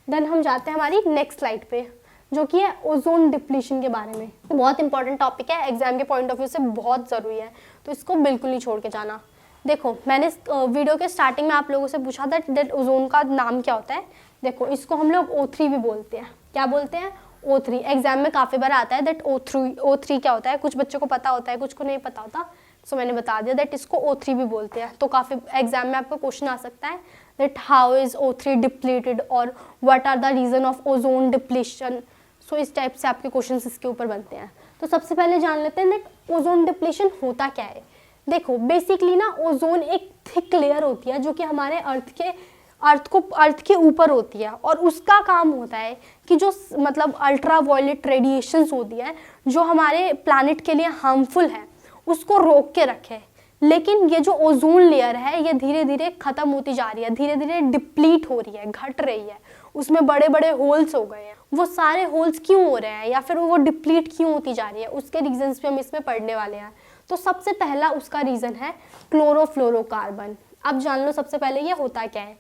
देन हम जाते हैं हमारी नेक्स्ट स्लाइड पे, जो कि है ओजोन डिप्लीशन के बारे में। बहुत इंपॉर्टेंट टॉपिक है, एग्जाम के पॉइंट ऑफ व्यू से बहुत ज़रूरी है, तो इसको बिल्कुल नहीं छोड़ के जाना। देखो मैंने वीडियो के स्टार्टिंग में आप लोगों से पूछा था दैट ओजोन का नाम क्या होता है। देखो इसको हम लोग O3 भी बोलते हैं। क्या बोलते हैं? O3। एग्जाम में काफ़ी बार आता है दैट O3 क्या होता है, कुछ बच्चों को पता होता है, कुछ को नहीं पता होता, सो मैंने बता दिया दैट इसको O3 भी बोलते हैं। तो काफ़ी एग्जाम में आपका क्वेश्चन आ सकता है that how is O3 depleted और what are the reason of ozone depletion. So इस टाइप से आपके क्वेश्चंस इसके ऊपर बनते हैं। तो सबसे पहले जान लेते हैं दैट ओजोन डिप्लीशन होता क्या है। देखो बेसिकली ना ओजोन एक थिक लेयर होती है जो कि हमारे अर्थ के ऊपर होती है, और उसका काम होता है कि जो मतलब अल्ट्रा वायलेट रेडिएशंस होती है जो हमारे प्लैनेट के लिए हार्मफुल है उसको रोक के रखे। लेकिन ये जो ओजोन लेयर है ये धीरे धीरे ख़त्म होती जा रही है, धीरे धीरे डिप्लीट हो रही है, घट रही है, उसमें बड़े बड़े होल्स हो गए हैं। वो सारे होल्स क्यों हो रहे हैं या फिर वो डिप्लीट क्यों होती जा रही है उसके रीजंस भी हम इसमें पढ़ने वाले हैं। तो सबसे पहला उसका रीज़न है क्लोरोफ्लोरोकार्बन। अब जान लो सबसे पहले ये होता क्या है।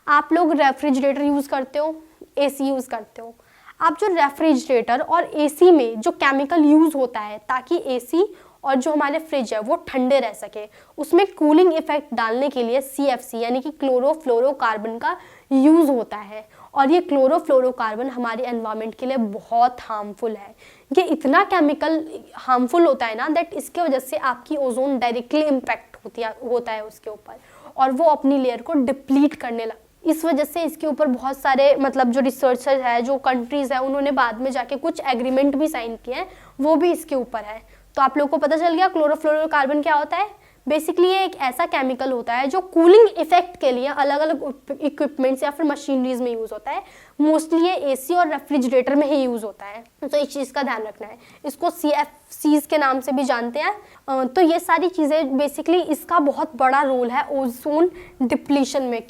आप लोग रेफ्रिजरेटर यूज़ करते हो, एसी यूज़ करते हो। आप जो रेफ्रिजरेटर और एसी में जो केमिकल यूज़ होता है ताकि एसी और जो हमारे फ्रिज है वो ठंडे रह सके, उसमें कूलिंग इफेक्ट डालने के लिए CFC यानी कि क्लोरोफ्लोरोकार्बन का यूज़ होता है। और ये क्लोरोफ्लोरोकार्बन हमारे एनवायरनमेंट के लिए बहुत हार्मफुल है। ये इतना केमिकल हार्मफुल होता है ना दैट इसके वजह से आपकी ओजोन डायरेक्टली इम्पैक्ट होता है उसके ऊपर, और वो अपनी लेयर को डिप्लीट करने लग। इस वजह से इसके ऊपर बहुत सारे मतलब जो रिसर्चर है, जो कंट्रीज़ है, उन्होंने बाद में जाके कुछ एग्रीमेंट भी साइन किए हैं, वो भी इसके ऊपर है। तो आप लोग को पता चल गया क्लोरोफ्लोरोकार्बन क्या होता है। बेसिकली ये एक ऐसा केमिकल होता है जो कूलिंग इफेक्ट के लिए अलग अलग इक्विपमेंट्स या फिर मशीनरीज में यूज़ होता है। मोस्टली ये एसी और रेफ्रिजरेटर में ही यूज़ होता है, तो इस चीज़ का ध्यान रखना है। इसको CFCs के नाम से भी जानते हैं। तो ये सारी चीज़ें बेसिकली इसका बहुत बड़ा रोल है ओजोन डिप्लीशन में।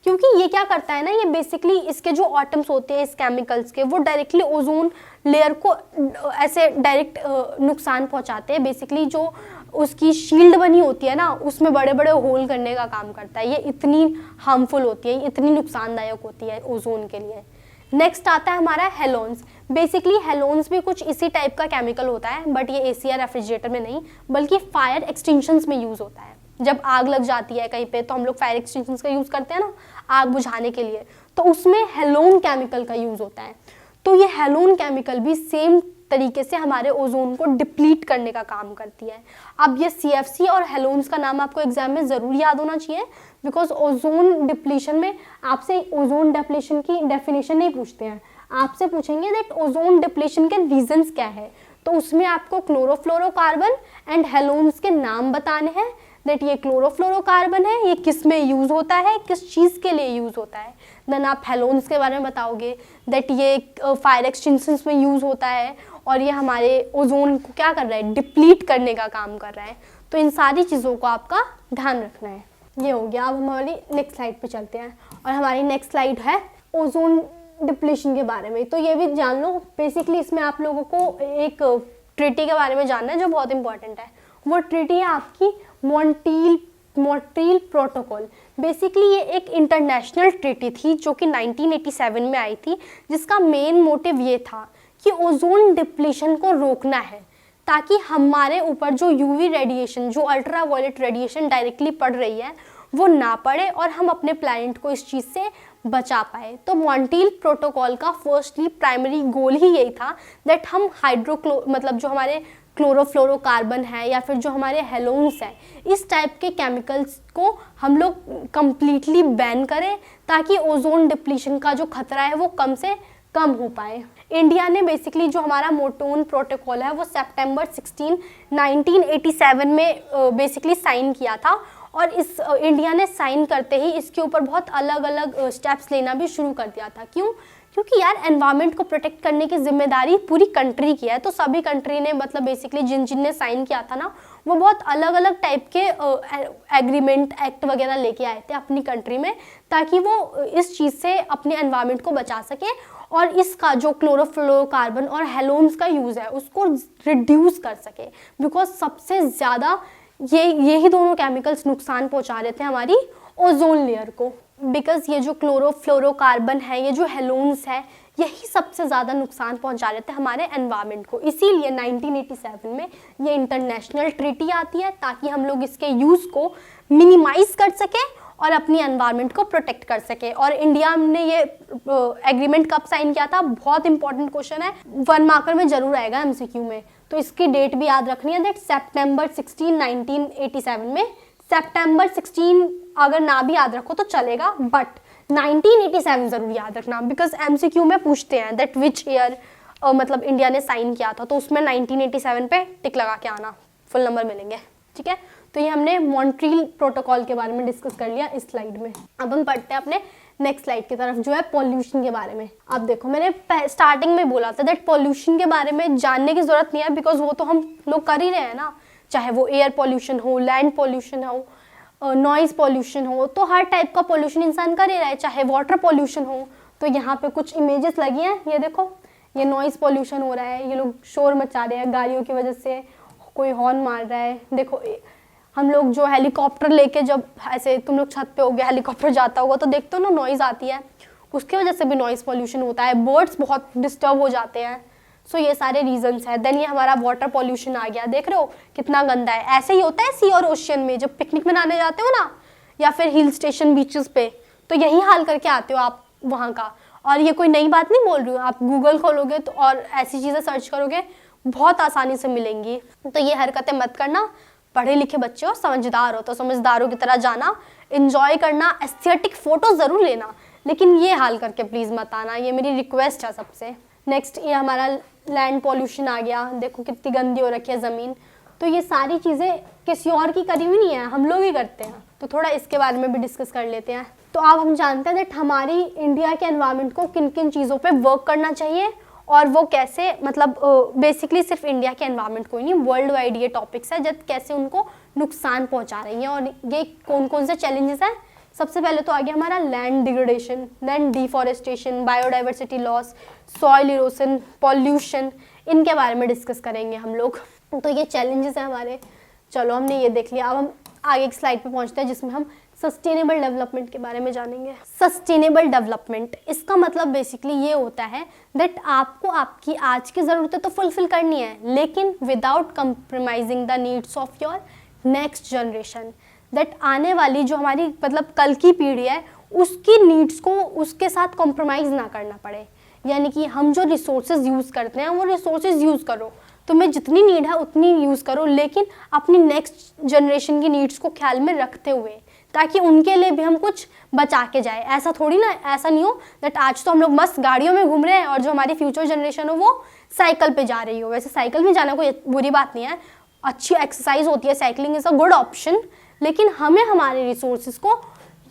क्योंकि ये क्या करता है ना, ये बेसिकली इसके जो एटम्स होते हैं इस केमिकल्स के, वो डायरेक्टली ओजोन लेयर को ऐसे डायरेक्ट नुकसान पहुंचाते हैं। बेसिकली जो उसकी शील्ड बनी होती है ना उसमें बड़े बड़े होल करने का काम करता है। ये इतनी हार्मफुल होती है, इतनी नुकसानदायक होती है ओजोन के लिए। नेक्स्ट आता है हमारा हेलोन्स। बेसिकली हेलोन्स भी कुछ इसी टाइप का केमिकल होता है, बट ये एसी या रेफ्रिजरेटर में नहीं बल्कि फायर एक्सटिंक्शंस में यूज़ होता है। जब आग लग जाती है कहीं पे तो हम लोग फायर एक्सटिंक्शंस का यूज़ करते हैं ना आग बुझाने के लिए, तो उसमें हेलोन केमिकल का यूज़ होता है। तो ये हेलोन केमिकल भी सेम तरीके से हमारे ओजोन को डिप्लीट करने का काम करती है। अब ये CFC और हेलोन्स का नाम आपको एग्जाम में ज़रूर याद होना चाहिए, बिकॉज ओजोन डिप्लीशन में आपसे ओजोन डिप्लीशन की डेफिनेशन नहीं पूछते हैं, आपसे पूछेंगे दैट ओजोन डिप्लीशन के रीजंस क्या है। तो उसमें आपको क्लोरोफ्लोरोकार्बन एंड हेलोन्स के नाम बताने हैं दैट ये क्लोरोफ्लोरोकार्बन है, ये किस में यूज़ होता है, किस चीज़ के लिए यूज़ होता है। देन आप हेलोन्स के बारे में बताओगे दैट ये फायर एक्सटिंक्शंस में यूज़ होता है और ये हमारे ओजोन को क्या कर रहा है, डिप्लीट करने का काम कर रहा है। तो इन सारी चीज़ों को आपका ध्यान रखना है। ये हो गया। अब हमारी नेक्स्ट स्लाइड पे चलते हैं, और हमारी नेक्स्ट स्लाइड है ओजोन डिप्लीशन के बारे में। तो ये भी जान लो, बेसिकली इसमें आप लोगों को एक ट्रीटी के बारे में जानना है जो बहुत इंपॉर्टेंट है। वो ट्रीटी है आपकी मॉन्ट्रियल प्रोटोकॉल। बेसिकली ये एक इंटरनेशनल ट्रीटी थी जो कि 1987 में आई थी, जिसका मेन मोटिव ये था कि ओजोन डिप्लीशन को रोकना है ताकि हमारे ऊपर जो यूवी रेडिएशन, जो अल्ट्रा वायलेट रेडिएशन डायरेक्टली पड़ रही है वो ना पड़े और हम अपने प्लैनेट को इस चीज़ से बचा पाए। तो मॉन्ट्रियल प्रोटोकॉल का फर्स्टली प्राइमरी गोल ही यही था दैट हम मतलब जो हमारे क्लोरोफ्लोरोकार्बन है या फिर जो हमारे हेलोन्स है, इस टाइप के केमिकल्स को हम लोग कम्प्लीटली बैन करें ताकि ओजोन डिप्लीशन का जो खतरा है वो कम से कम हो पाए। इंडिया ने बेसिकली जो हमारा मोटोन प्रोटोकॉल है वो सितंबर 16, 1987 में बेसिकली साइन किया था, और इस इंडिया ने साइन करते ही इसके ऊपर बहुत अलग अलग स्टेप्स लेना भी शुरू कर दिया था। क्योंकि यार एनवायरनमेंट को प्रोटेक्ट करने की जिम्मेदारी पूरी कंट्री की है। तो सभी कंट्री ने मतलब बेसिकली जिन ने साइन किया था ना वो बहुत अलग अलग टाइप के एग्रीमेंट एक्ट वगैरह लेके आए थे अपनी कंट्री में, ताकि वो इस चीज़ से अपने एनवायरनमेंट को बचा सके और इसका जो क्लोरोफ्लोरोकार्बन और हेलोन्स का यूज़ है उसको रिड्यूस कर सके। बिकॉज सबसे ज़्यादा यही दोनों केमिकल्स नुकसान पहुंचा रहे थे हमारी ओजोन लेयर को। बिकॉज ये जो क्लोरोफ्लोरोकार्बन है, ये जो हेलोन्स है, यही सबसे ज़्यादा नुकसान पहुंचा रहे थे हमारे एनवायरनमेंट को। इसीलिए 1987 में ये इंटरनेशनल ट्रीटी आती है ताकि हम लोग इसके यूज़ को मिनिमाइज़ कर सकें और अपनी एनवायरनमेंट को प्रोटेक्ट कर सके। और इंडिया ने ये एग्रीमेंट कब साइन किया था, बहुत इंपॉर्टेंट क्वेश्चन है, 1 मार्कर में जरूर आएगा MCQ में, तो इसकी डेट भी याद रखनी है दैट सितंबर 16, 1987 में सितंबर 16 अगर ना भी याद रखो तो चलेगा, बट 1987 जरूर याद रखना, बिकॉज MCQ में पूछते हैं दैट विच ईयर मतलब इंडिया ने साइन किया था, तो उसमें 1987 पे टिक लगा के आना, फुल नंबर मिलेंगे। ठीक है, तो ये हमने मॉन्ट्रियल प्रोटोकॉल के बारे में डिस्कस कर लिया इस स्लाइड में। अब हम पढ़ते हैं अपने नेक्स्ट स्लाइड की तरफ, जो है पॉल्यूशन के बारे में। अब देखो, मैंने स्टार्टिंग में बोला था दैट पॉल्यूशन के बारे में जानने की जरूरत नहीं है, बिकॉज वो तो हम लोग कर ही रहे हैं ना, चाहे वो एयर पॉल्यूशन हो, लैंड पॉल्यूशन हो, नॉइज पॉल्यूशन हो, तो हर टाइप का पॉल्यूशन इंसान कर ही रहा है, चाहे वाटर पॉल्यूशन हो। तो यहाँ पे कुछ इमेजेस लगी हैं, ये देखो, ये नॉइज पॉल्यूशन हो रहा है, ये लोग शोर मचा रहे हैं गाड़ियों की वजह से, कोई हॉर्न मार रहा है। देखो हम लोग जो हेलीकॉप्टर लेके, जब ऐसे तुम लोग छत पे हो गए, हेलीकॉप्टर जाता होगा तो देखते हो ना नॉइज आती है, उसकी वजह से भी नॉइज पॉल्यूशन होता है। बर्ड्स बहुत डिस्टर्ब हो जाते हैं। सो ये सारे रीजंस है। देन ये हमारा वाटर पॉल्यूशन आ गया, देख रहे हो कितना गंदा है। ऐसे ही होता है सी और ओशियन में, जब पिकनिक मनाने जाते हो ना, या फिर हिल स्टेशन बीचेस पे, तो यही हाल करके आते हो आप वहाँ का। और ये कोई नई बात नहीं बोल रही हूँ, आप गूगल खोलोगे तो और ऐसी चीज़ें सर्च करोगे बहुत आसानी से मिलेंगी। तो ये हरकतें मत करना, पढ़े लिखे बच्चे हो, समझदार हो तो समझदारों की तरह जाना, एंजॉय करना, एस्थेटिक फोटो ज़रूर लेना, लेकिन ये हाल करके प्लीज़ मत आना, ये मेरी रिक्वेस्ट है सबसे। नेक्स्ट ये हमारा लैंड पॉल्यूशन आ गया, देखो कितनी गंदी हो रखी है ज़मीन। तो ये सारी चीज़ें किसी और की करी हुई नहीं है, हम लोग ही करते हैं। तो थोड़ा इसके बारे में भी डिस्कस कर लेते हैं। तो अब हम जानते हैं दैट हमारी इंडिया के एनवायरनमेंट को किन किन चीज़ों पे वर्क करना चाहिए, और वो कैसे, मतलब बेसिकली सिर्फ इंडिया के एनवायरनमेंट को ही नहीं, वर्ल्ड वाइड ये टॉपिक्स है, जब कैसे उनको नुकसान पहुंचा रही हैं और ये कौन कौन से चैलेंजेस हैं। सबसे पहले तो आ गया हमारा land degradation, land deforestation, biodiversity loss, soil erosion, pollution, इनके बारे में डिस्कस करेंगे हम लोग। तो ये चैलेंजेस हैं हमारे। चलो हमने ये देख लिया, अब हम आगे एक स्लाइड पे पहुंचते हैं जिसमें हम सस्टेनेबल डेवलपमेंट के बारे में जानेंगे। सस्टेनेबल डेवलपमेंट, इसका मतलब बेसिकली ये होता है दैट आपको आपकी आज की ज़रूरतें तो फुलफिल करनी है, लेकिन without compromising the needs of your next generation. That आने वाली जो हमारी मतलब कल की पीढ़ी है, उसकी नीड्स को उसके साथ कॉम्प्रोमाइज़ ना करना पड़े। यानी कि हम जो रिसोर्सेज यूज़ करते हैं वो रिसोर्सेज यूज़ करो, तुम्हें जितनी नीड है उतनी यूज़ करो, लेकिन अपनी नेक्स्ट जनरेशन की नीड्स को ख्याल में रखते हुए, ताकि उनके लिए भी हम कुछ बचा के जाए। ऐसा थोड़ी ना, ऐसा नहीं हो दैट आज तो हम लोग मस्त गाड़ियों में घूम रहे हैं और जो हमारी फ्यूचर जनरेशन हो वो साइकिल पे जा रही हो। वैसे साइकिल में जाना कोई बुरी बात नहीं है, अच्छी एक्सरसाइज होती है, cycling is a good option, लेकिन हमें हमारे रिसोर्सेज को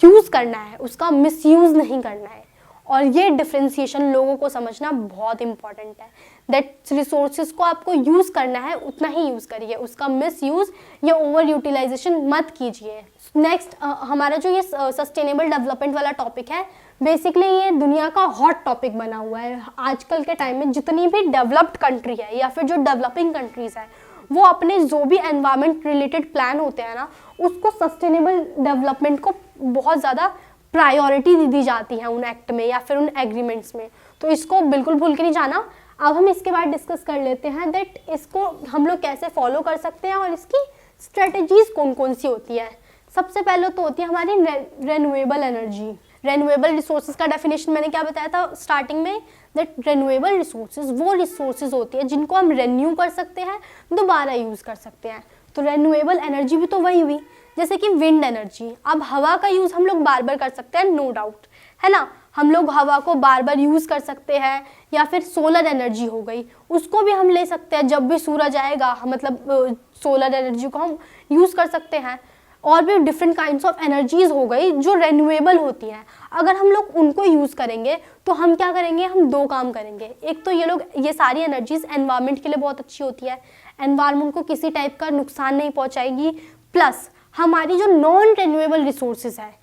यूज़ करना है, उसका मिसयूज़ नहीं करना है। और ये डिफ्रेंसिएशन लोगों को समझना बहुत इंपॉर्टेंट है दैट रिसोर्सेज को आपको यूज़ करना है उतना ही यूज़ करिए, उसका मिसयूज़ या ओवर यूटिलाइजेशन मत कीजिए। नेक्स्ट हमारा जो ये सस्टेनेबल डेवलपमेंट वाला टॉपिक है, बेसिकली ये दुनिया का हॉट टॉपिक बना हुआ है आजकल के टाइम में। जितनी भी डेवलप्ड कंट्री है या फिर जो डेवलपिंग कंट्रीज़ है, वो अपने जो भी एनवायरनमेंट रिलेटेड प्लान होते हैं ना, उसको सस्टेनेबल डेवलपमेंट को बहुत ज़्यादा प्रायोरिटी दी जाती है उन एक्ट में या फिर उन एग्रीमेंट्स में। तो इसको बिल्कुल भूल के नहीं जाना। अब हम इसके बाद डिस्कस कर लेते हैं दैट इसको हम लोग कैसे फॉलो कर सकते हैं और इसकी स्ट्रेटजीज कौन कौन सी होती है। सबसे पहले तो होती है हमारी रेन्यूएबल एनर्जी। रेन्यूएबल रिसोर्सेज का डेफिनेशन मैंने क्या बताया था स्टार्टिंग में, दैट रेन्यूएबल रिसोर्सेज वो रिसोर्सेज होती है जिनको हम रेन्यू कर सकते हैं, दोबारा यूज़ कर सकते हैं। तो रेन्यूएबल एनर्जी भी तो वही हुई, जैसे कि विंड एनर्जी। अब हवा का यूज़ हम लोग बार बार कर सकते हैं, नो डाउट, है ना, हम लोग हवा को बार बार यूज़ कर सकते हैं। या फिर सोलर एनर्जी हो गई, उसको भी हम ले सकते हैं, जब भी सूरज आएगा मतलब सोलर एनर्जी को हम यूज़ कर सकते हैं। और भी डिफरेंट काइंड्स ऑफ एनर्जीज हो गई जो रेन्यूएबल होती हैं। अगर हम लोग उनको यूज़ करेंगे तो हम क्या करेंगे, हम दो काम करेंगे। एक तो ये सारी एनर्जीज एनवायरनमेंट के लिए बहुत अच्छी होती है, एनवायरनमेंट को किसी टाइप का नुकसान नहीं पहुंचाएगी, प्लस हमारी जो नॉन रेन्यूएबल रिसोर्सेज है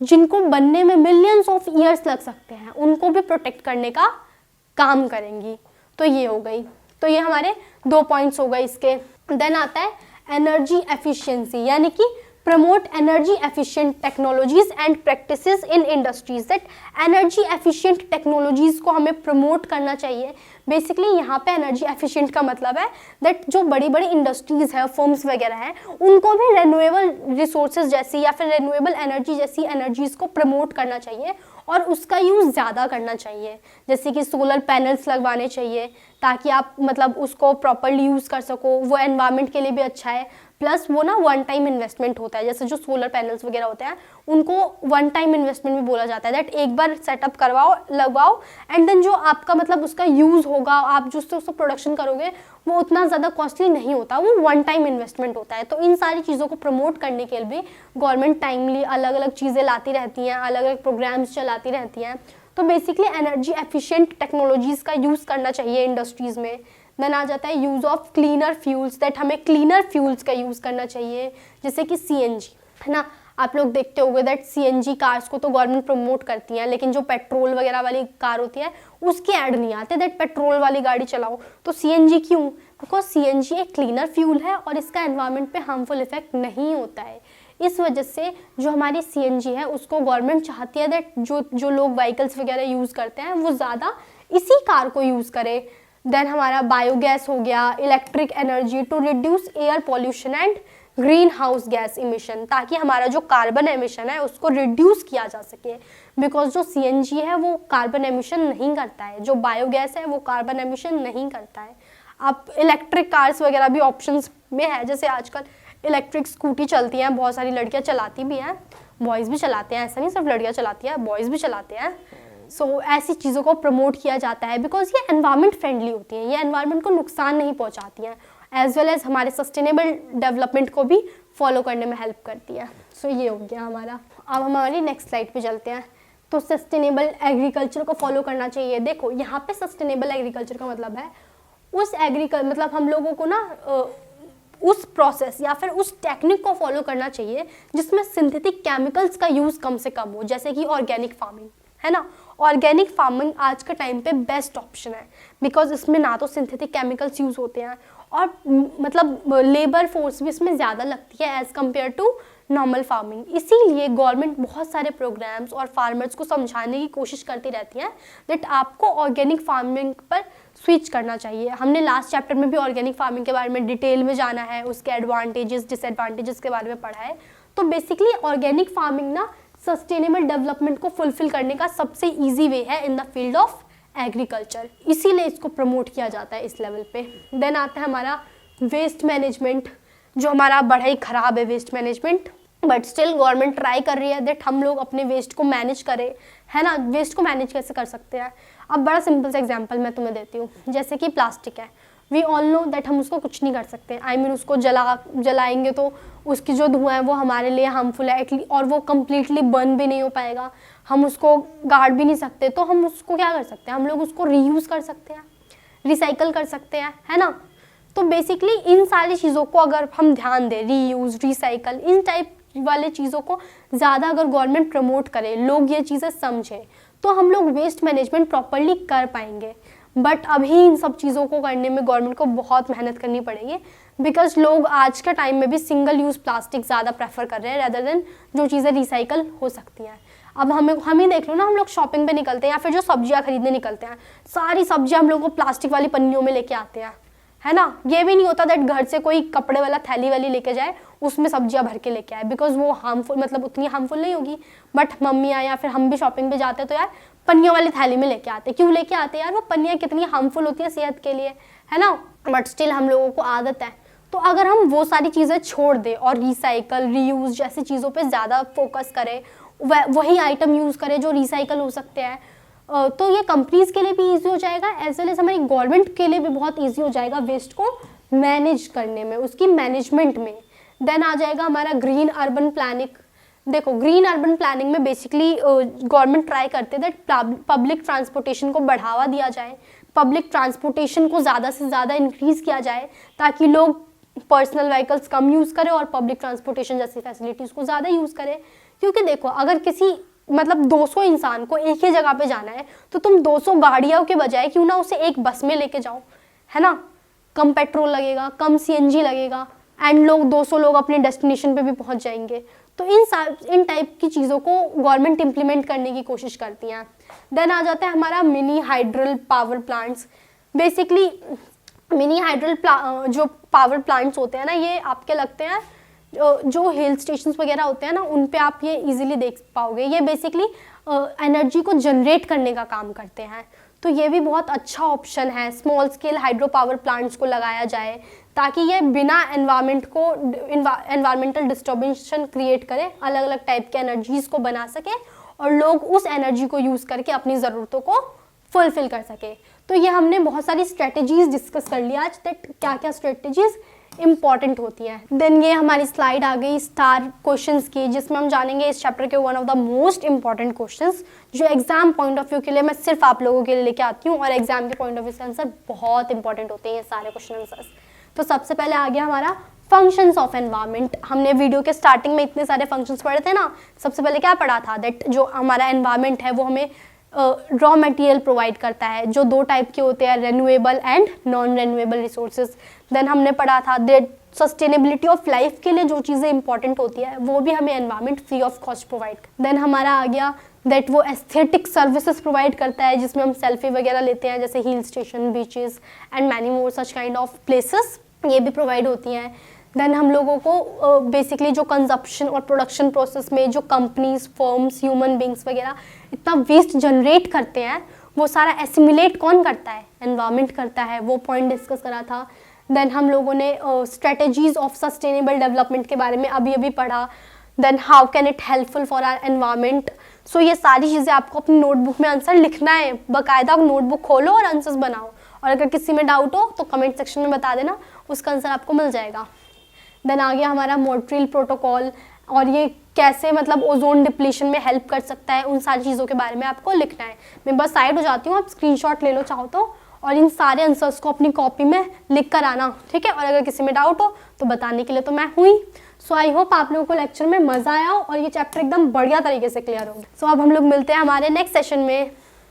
जिनको बनने में मिलियंस ऑफ ईयर्स लग सकते हैं, उनको भी प्रोटेक्ट करने का काम करेंगी। तो ये हो गई, तो ये हमारे 2 पॉइंट्स हो गए इसके। देन आता है एनर्जी एफिशिएंसी, यानी कि promote energy efficient technologies and practices in industries. That energy efficient technologies को हमें प्रमोट करना चाहिए। बेसिकली यहाँ पे एनर्जी एफिशिएंट का मतलब है दैट जो बड़ी बड़ी इंडस्ट्रीज है, फर्म्स वगैरह हैं, उनको भी रेन्यूएबल रिसोर्सेज जैसी या फिर रेन्यूएबल एनर्जी जैसी एनर्जीज को प्रमोट करना चाहिए और उसका यूज़ ज़्यादा करना चाहिए। जैसे कि सोलर पैनल्स लगवाने चाहिए ताकि आप मतलब उसको प्रॉपर्ली यूज़ कर सको, वो एनवायरनमेंट के लिए भी अच्छा है। प्लस वो ना वन टाइम इन्वेस्टमेंट होता है, जैसे जो सोलर पैनल्स वगैरह होते हैं उनको वन टाइम इन्वेस्टमेंट भी बोला जाता है, दैट एक बार सेटअप करवाओ, लगवाओ एंड देन जो आपका मतलब उसका यूज़ होगा, आप जो उसको प्रोडक्शन करोगे वो उतना ज़्यादा कॉस्टली नहीं होता, वो वन टाइम इन्वेस्टमेंट होता है। तो इन सारी चीज़ों को प्रमोट करने के लिए भी गवर्नमेंट टाइमली अलग अलग चीज़ें लाती रहती हैं, अलग अलग प्रोग्राम्स चलाती रहती हैं। तो बेसिकली एनर्जी एफिशिएंट टेक्नोलॉजीज़ का यूज़ करना चाहिए इंडस्ट्रीज़ में। देन आ जाता है use of cleaner fuels, that हमें क्लीनर फ्यूल्स का यूज़ करना चाहिए, जैसे कि CNG, है ना। आप लोग देखते होंगे दैट CNG कार्स को तो गवर्नमेंट प्रमोट करती है, लेकिन जो पेट्रोल वगैरह वाली कार होती है उसके ऐड नहीं आते दैट पेट्रोल वाली गाड़ी चलाओ। तो CNG क्यों? बिकॉज CNG एक क्लीनर फ्यूल है और इसका एनवायरनमेंट पे हार्मफुल इफेक्ट नहीं होता है। इस वजह से जो हमारी CNG है उसको गवर्नमेंट चाहती है दैट जो लोग व्हीकल्स वगैरह यूज़ करते हैं वो ज़्यादा इसी कार को यूज़ करें। देन हमारा बायोगैस हो गया, electric energy to reduce air pollution and greenhouse gas emission, ताकि हमारा जो कार्बन एमिशन है उसको रिड्यूस किया जा सके। बिकॉज जो CNG है वो कार्बन एमिशन नहीं करता है, जो बायोगैस है वो कार्बन एमिशन नहीं करता है। आप इलेक्ट्रिक कार्स वगैरह भी ऑप्शंस में है, जैसे आजकल इलेक्ट्रिक स्कूटी चलती हैं, बहुत सारी लड़कियां चलाती भी हैं, बॉयज़ भी चलाते हैं, ऐसा नहीं सिर्फ लड़कियां चलाती हैं, बॉयज़ भी चलाते हैं। सो ऐसी चीज़ों को प्रमोट किया जाता है बिकॉज ये एनवायरनमेंट फ्रेंडली होती हैं, ये एनवायरनमेंट को नुकसान नहीं पहुंचाती हैं, एज वेल एज हमारे सस्टेनेबल डेवलपमेंट को भी फॉलो करने में हेल्प करती है। सो ये हो गया हमारा। अब हमारी नेक्स्ट स्लाइड पे चलते हैं। तो सस्टेनेबल एग्रीकल्चर को फॉलो करना चाहिए। देखो यहाँ पे सस्टेनेबल एग्रीकल्चर का मतलब है उस मतलब हम लोगों को ना उस प्रोसेस या फिर उस टेक्निक को फॉलो करना चाहिए जिसमें सिंथेटिक केमिकल्स का यूज़ कम से कम हो, जैसे कि ऑर्गेनिक फार्मिंग, है ना। ऑर्गेनिक फार्मिंग आज के टाइम पे बेस्ट ऑप्शन है बिकॉज इसमें ना तो सिंथेटिक केमिकल्स यूज़ होते हैं और मतलब लेबर फोर्स भी इसमें ज़्यादा लगती है as compare to normal farming. इसीलिए गवर्नमेंट बहुत सारे प्रोग्राम्स और फार्मर्स को समझाने की कोशिश करती रहती है दैट आपको ऑर्गेनिक फार्मिंग पर स्विच करना चाहिए। हमने लास्ट चैप्टर में भी ऑर्गेनिक फार्मिंग के बारे में डिटेल में जाना है, उसके एडवांटेजेस डिसएडवांटेजेस के बारे में पढ़ा है। तो बेसिकली ऑर्गेनिक फार्मिंग ना सस्टेनेबल डेवलपमेंट को फुलफिल करने का सबसे ईजी वे है in the field of agriculture, इसीलिए इसको प्रमोट किया जाता है इस लेवल पे। देन आता है हमारा वेस्ट मैनेजमेंट, जो हमारा बड़ा ही ख़राब है waste management, but still government try कर रही है दैट हम लोग अपने वेस्ट को मैनेज करें, है ना। वेस्ट को मैनेज कैसे कर सकते हैं? अब बड़ा सिंपल सा एग्जांपल मैं तुम्हें देती हूँ, जैसे कि प्लास्टिक है, वी ऑल नो दैट हम उसको कुछ नहीं कर सकते। I mean, उसको जलाएंगे तो उसकी जो धुआं है वो हमारे लिए हार्मफुल है और वो कम्प्लीटली बर्न भी नहीं हो पाएगा, हम उसको गाड़ भी नहीं सकते। तो हम उसको क्या कर सकते हैं? हम लोग उसको रीयूज़ कर सकते हैं, रिसाइकल कर सकते हैं, है ना। तो बेसिकली इन सारी चीज़ों को अगर हम ध्यान दें, रीयूज़, रिसाइकल, इन टाइप वाले चीज़ों को ज़्यादा अगर गवर्नमेंट प्रमोट करे, लोग ये चीज़ें समझें, तो हम लोग वेस्ट मैनेजमेंट प्रॉपरली कर पाएंगे। बट अभी इन सब चीज़ों को करने में गवर्नमेंट को बहुत मेहनत करनी पड़ेगी बिकॉज लोग आज के टाइम में भी सिंगल यूज़ प्लास्टिक ज़्यादा प्रेफर कर रहे हैं रेदर देन जो चीज़ें रिसाइकल हो सकती हैं। अब हम ही देख लो ना, हम लोग शॉपिंग पे निकलते हैं या फिर जो सब्जियां खरीदने निकलते हैं, सारी सब्जियां हम लोग को प्लास्टिक वाली पन्नियों में लेके आते हैं, है ना। ये भी नहीं होता दैट घर से कोई कपड़े वाला थैली वाली लेके जाए, उसमें सब्जियां भर के लेके आए, बिकॉज वो हार्मफुल मतलब उतनी हार्मफुल नहीं होगी। बट मम्मियाँ या फिर हम भी शॉपिंग पे जाते हैं तो यार पन्नियों वाली थैली में लेके आते। क्यों लेके आते यार? वो पन्नियाँ कितनी हार्मफुल होती है सेहत के लिए, है ना। बट स्टिल हम लोगों को आदत है। तो अगर हम वो सारी चीज़ें छोड़ दें और रिसाइकल, रीयूज़ जैसी चीज़ों पे ज़्यादा फोकस करें, वही आइटम यूज़ करें जो रिसाइकल हो सकते हैं, तो ये कंपनीज़ के लिए भी ईजी हो जाएगा एज वेल एज हमारी गवर्नमेंट के लिए भी बहुत ईजी हो जाएगा वेस्ट को मैनेज करने में, उसकी मैनेजमेंट में। देन आ जाएगा हमारा ग्रीन अर्बन प्लानिंग। देखो ग्रीन अर्बन प्लानिंग में बेसिकली गवर्नमेंट ट्राई करते हैं दैट पब्लिक ट्रांसपोर्टेशन को बढ़ावा दिया जाए, पब्लिक ट्रांसपोर्टेशन को ज़्यादा से ज़्यादा इंक्रीज़ किया जाए ताकि लोग पर्सनल व्हीकल्स कम यूज़ करें और पब्लिक ट्रांसपोर्टेशन जैसी फैसिलिटीज़ को ज़्यादा यूज़ करें। क्योंकि देखो अगर किसी 200 इंसान को एक ही जगह पे जाना है तो तुम 200 गाड़ियों के बजाय क्यों ना उसे एक बस में लेके जाओ, है ना। कम पेट्रोल लगेगा, कम CNG लगेगा एंड 200 लोग अपने डेस्टिनेशन पे भी पहुंच जाएंगे। तो इन टाइप की चीज़ों को गवर्नमेंट इम्प्लीमेंट करने की कोशिश करती हैं। देन आ जाता है हमारा mini hydel power plants. Basically mini hydel जो पावर प्लांट्स होते हैं ना, ये आपके लगते हैं जो हिल स्टेशंस वगैरह होते हैं ना, उन पे आप ये इजीली देख पाओगे। ये बेसिकली एनर्जी को जनरेट करने का काम करते हैं। तो ये भी बहुत अच्छा ऑप्शन है, small scale hydro power plants को लगाया जाए ताकि ये बिना एनवायरमेंटल डिस्टर्बेंशन क्रिएट करे, अलग अलग टाइप के एनर्जीज़ को बना सके और लोग उस एनर्जी को यूज़ करके अपनी ज़रूरतों को फुलफिल कर सके। तो ये हमने बहुत सारी स्ट्रेटजीज डिस्कस कर लिया आज, दैट क्या क्या स्ट्रेटजीज इंपॉर्टेंट होती है। देन ये हमारी स्लाइड आ गई स्टार क्वेश्चंस की, जिसमें हम जानेंगे इस चैप्टर के one of the most important questions जो एग्जाम पॉइंट ऑफ व्यू के लिए मैं सिर्फ आप लोगों के लिए लेके आती हूँ, और एग्जाम के पॉइंट ऑफ व्यू से आंसर बहुत इंपॉर्टेंट होते हैं ये सारे क्वेश्चन आंसर्स। तो सबसे पहले आ गया हमारा फंक्शंस ऑफ एनवायरनमेंट। हमने वीडियो के स्टार्टिंग में इतने सारे फंक्शंस पढ़े थे ना। सबसे पहले क्या पढ़ा था, दैट जो हमारा एनवायरनमेंट है वो हमें रॉ मटेरियल प्रोवाइड करता है, जो दो टाइप के होते हैं, renewable and non renewable resources. Then हमने पढ़ा था दैट सस्टेनेबिलिटी ऑफ लाइफ के लिए जो चीज़ें इंपॉर्टेंट होती है वो भी हमें environment free of cost provide. Then हमारा आ गया दैट वो एस्थेटिक सर्विसेज प्रोवाइड करता है, जिसमें हम सेल्फी वगैरह लेते हैं, जैसे hill station, beaches and many more such kind of places, ये भी प्रोवाइड होती हैं। देन हम लोगों को बेसिकली जो कंजप्शन और प्रोडक्शन प्रोसेस में जो कंपनीज, फर्म्स, ह्यूमन बींग्स वगैरह इतना वेस्ट जनरेट करते हैं, वो सारा एसिमुलेट कौन करता है, एनवायरनमेंट करता है। वो पॉइंट डिस्कस करा था। देन हम लोगों ने स्ट्रेटजीज ऑफ सस्टेनेबल डेवलपमेंट के बारे में अभी पढ़ा। Then how can it helpful for our environment. So ये सारी चीज़ें आपको अपनी नोटबुक में आंसर लिखना है, बाकायदा नोटबुक खोलो और आंसर्स बनाओ, और अगर किसी में डाउट हो तो कमेंट सेक्शन में बता देना, उसका आंसर आपको मिल जाएगा। देन आ गया हमारा मॉन्ट्रियल प्रोटोकॉल, और ये कैसे मतलब ओजोन डिप्लीशन में हेल्प कर सकता है, उन सारी चीज़ों के बारे में आपको लिखना है। मैं बस साइड हो जाती हूँ, आप स्क्रीनशॉट ले लो चाहो तो, और इन सारे आंसर्स को अपनी कॉपी में लिख कर आना, ठीक है। और अगर किसी में डाउट हो तो बताने के लिए तो मैं हुई। सो आई होप आप लोगों को लेक्चर में मज़ा आया हो और ये चैप्टर एकदम बढ़िया तरीके से क्लियर हो। सो अब हम लोग मिलते हैं हमारे नेक्स्ट सेशन में।